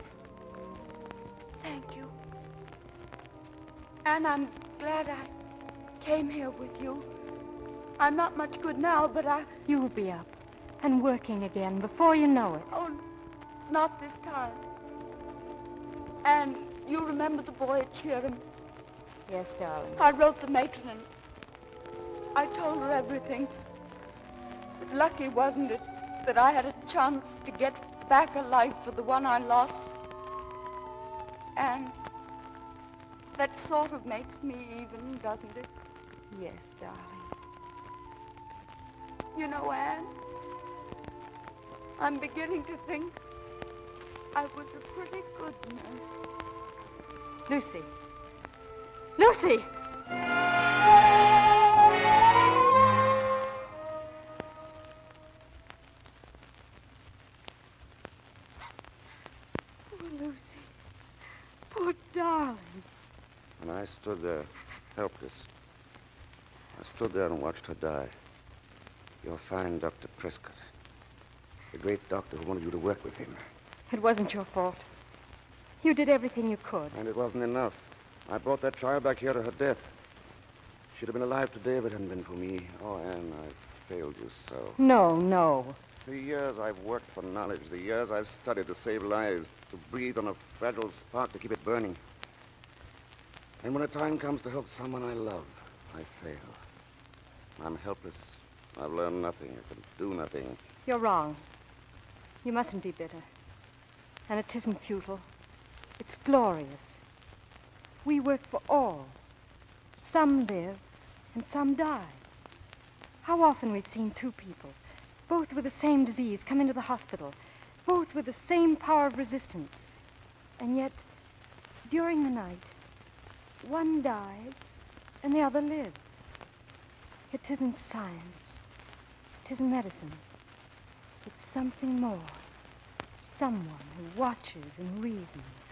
Thank you. Anne, I'm glad I came here with you. I'm not much good now, but
You'll be up and working again before you know it.
Oh, not this time. And you remember the boy at Sheeran?
Yes, darling.
I wrote the matron and I told her everything. But lucky, wasn't it, that I had a chance to get back a life for the one I lost? And that sort of makes me even, doesn't it?
Yes, darling.
You know, Anne, I'm beginning to think I was a pretty good nurse.
Lucy. Lucy!
Poor Lucy. Poor darling.
And I stood there, helpless. I stood there and watched her die. Your fine Dr. Prescott. The great doctor who wanted you to work with him.
It wasn't your fault. You did everything you could.
And it wasn't enough. I brought that child back here to her death. She'd have been alive today if it hadn't been for me. Oh, Anne, I've failed you so.
No.
The years I've worked for knowledge, the years I've studied to save lives, to breathe on a fragile spark to keep it burning. And when a time comes to help someone I love, I fail. I'm helpless. I've learned nothing. I can do nothing.
You're wrong. You mustn't be bitter. And it isn't futile. It's glorious. We work for all. Some live and some die. How often we've seen two people, both with the same disease, come into the hospital, both with the same power of resistance. And yet, during the night, one dies and the other lives. It isn't science. It isn't medicine. It's something more. Someone who watches and reasons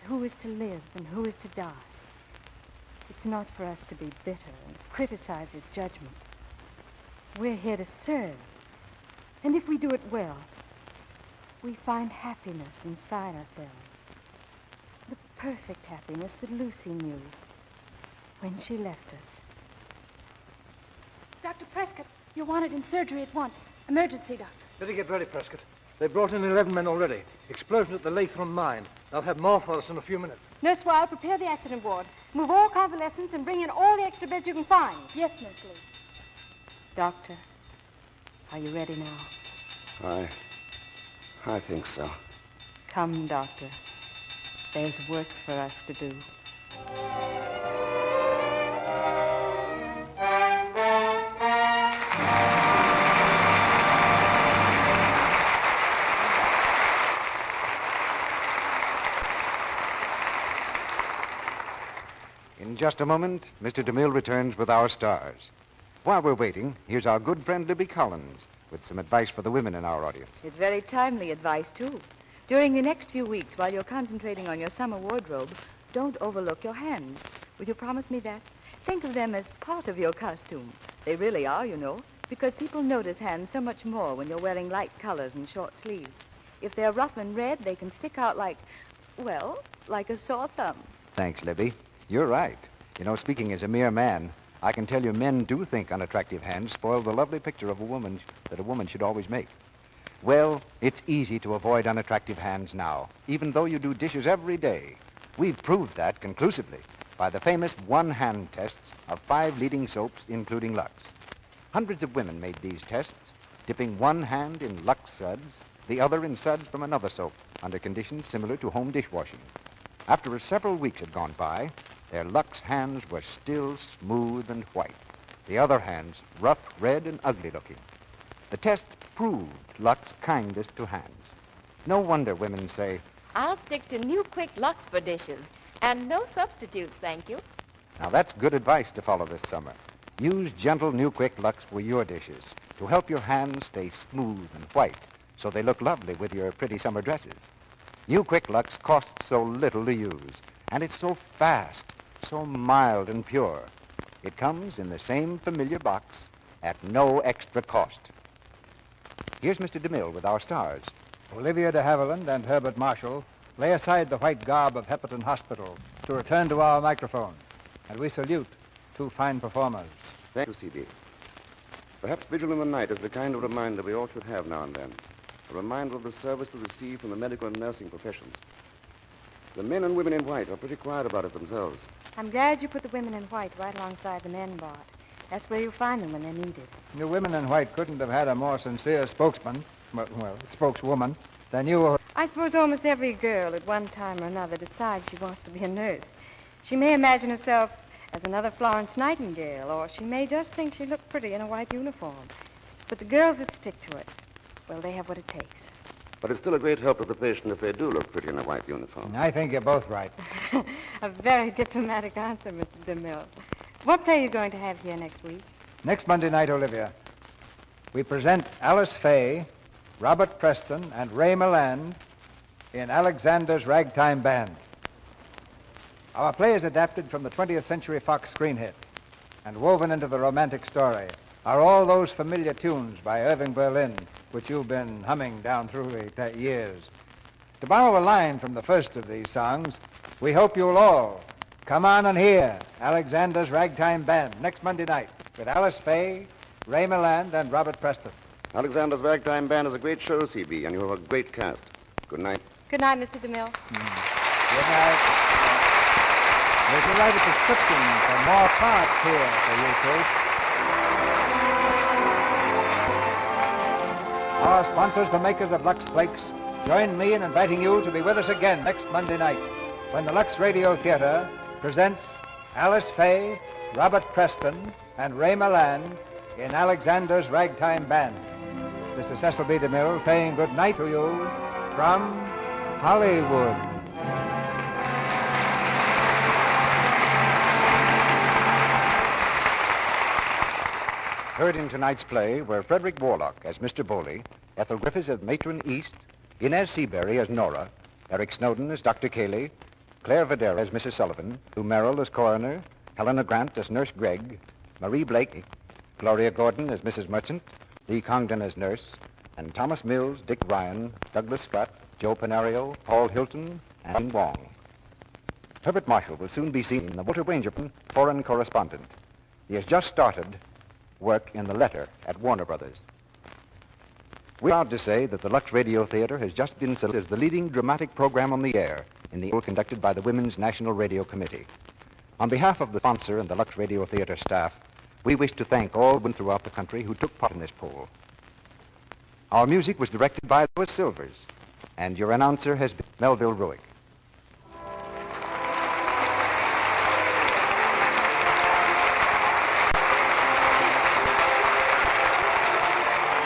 who is to live and who is to die. It's not for us to be bitter and criticize his judgment. We're here to serve. And if we do it well, we find happiness inside ourselves. The perfect happiness that Lucy knew when she left us.
Dr. Prescott, you're wanted in surgery at once. Emergency, Doctor.
Better get ready, Prescott. They've brought in 11 men already. Explosion at the Lathron mine. They'll have more for us in a few minutes.
Nurse Wild, prepare the accident ward. Move all convalescents and bring in all the extra beds you can find. Yes, Nurse Lee.
Doctor, are you ready now?
I think so.
Come, Doctor. There's work for us to do.
In just a moment, Mr. DeMille returns with our stars. While we're waiting, here's our good friend Libby Collins with some advice for the women in our audience.
It's very timely advice, too. During the next few weeks, while you're concentrating on your summer wardrobe, don't overlook your hands. Will you promise me that? Think of them as part of your costume. They really are, you know, because people notice hands so much more when you're wearing light colors and short sleeves. If they're rough and red, they can stick out like a sore thumb.
Thanks, Libby. You're right. You know, speaking as a mere man, I can tell you men do think unattractive hands spoil the lovely picture of a woman that a woman should always make. Well, it's easy to avoid unattractive hands now, even though you do dishes every day. We've proved that conclusively by the famous one-hand tests of 5 leading soaps, including Lux. Hundreds of women made these tests, dipping one hand in Lux suds, the other in suds from another soap, under conditions similar to home dishwashing. After several weeks had gone by, their Lux hands were still smooth and white, the other hands rough, red, and ugly-looking. The test proved Lux kindest to hands. No wonder women say,
I'll stick to New Quick Lux for dishes, and no substitutes, thank you.
now that's good advice to follow this summer. Use gentle New Quick Lux for your dishes to help your hands stay smooth and white so they look lovely with your pretty summer dresses. New Quick Lux costs so little to use, and it's so fast, so mild and pure. It comes in the same familiar box at no extra cost. Here's Mr. DeMille with our stars.
Olivia de Haviland and Herbert Marshall lay aside the white garb of Hepberton Hospital to return to our microphone, and we salute 2 fine performers.
Thank you, C.B. Perhaps Vigil in the night is the kind of reminder we all should have now and then. A reminder of the service we receive from the medical and nursing professions. The men and women in white are pretty quiet about it themselves.
I'm glad you put the women in white right alongside the men, Bart. That's where you'll find them when they're needed.
The women in white couldn't have had a more sincere spokesman, spokeswoman, than you.
I suppose almost every girl at one time or another decides she wants to be a nurse. She may imagine herself as another Florence Nightingale, or she may just think she looked pretty in a white uniform. But the girls that stick to it, well, they have what it takes.
But it's still a great help to the patient if they do look pretty in a white uniform.
I think you're both right.
A very diplomatic answer, Mr. DeMille. What play are you going to have here next week?
Next Monday night, Olivia, we present Alice Faye, Robert Preston, and Ray Milland in Alexander's Ragtime Band. Our play is adapted from the 20th Century Fox screen hit, and woven into the romantic story are all those familiar tunes by Irving Berlin, which you've been humming down through the years. To borrow a line from the first of these songs, we hope you'll all come on and hear Alexander's Ragtime Band next Monday night with Alice Faye, Ray Milland, and Robert Preston.
Alexander's Ragtime Band is a great show, C.B., and you have a great cast. Good night.
Good night, Mr. DeMille.
Good night. If you write a prescription for more parts here for you two. Our sponsors, the makers of Lux Flakes, join me in inviting you to be with us again next Monday night when the Lux Radio Theater presents Alice Faye, Robert Preston, and Ray Milland in Alexander's Ragtime Band. This is Cecil B. DeMille saying good night to you from Hollywood.
Heard in tonight's play were Frederick Warlock as Mr. Bowley, Ethel Griffiths as Matron East, Inez Seabury as Nora, Eric Snowden as Dr. Cayley, Claire Videra as Mrs. Sullivan, Lou Merrill as Coroner, Helena Grant as Nurse Gregg, Marie Blake, Gloria Gordon as Mrs. Merchant, Lee Congdon as Nurse, and Thomas Mills, Dick Ryan, Douglas Scott, Joe Panario, Paul Hilton, and Dean Wong. Herbert Marshall will soon be seen in the Walter Wangerton foreign correspondent. He has just started work in The Letter at Warner Brothers. We're proud to say that the Lux Radio Theater has just been selected as the leading dramatic program on the air in the poll conducted by the Women's National Radio Committee. On behalf of the sponsor and the Lux Radio Theater staff, we wish to thank all women throughout the country who took part in this poll. Our music was directed by Louis Silvers, and your announcer has been Melville Ruick.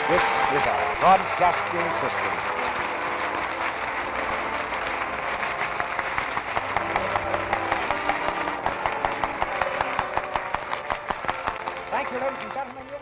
This is our broadcasting system.
Thank you, ladies and gentlemen.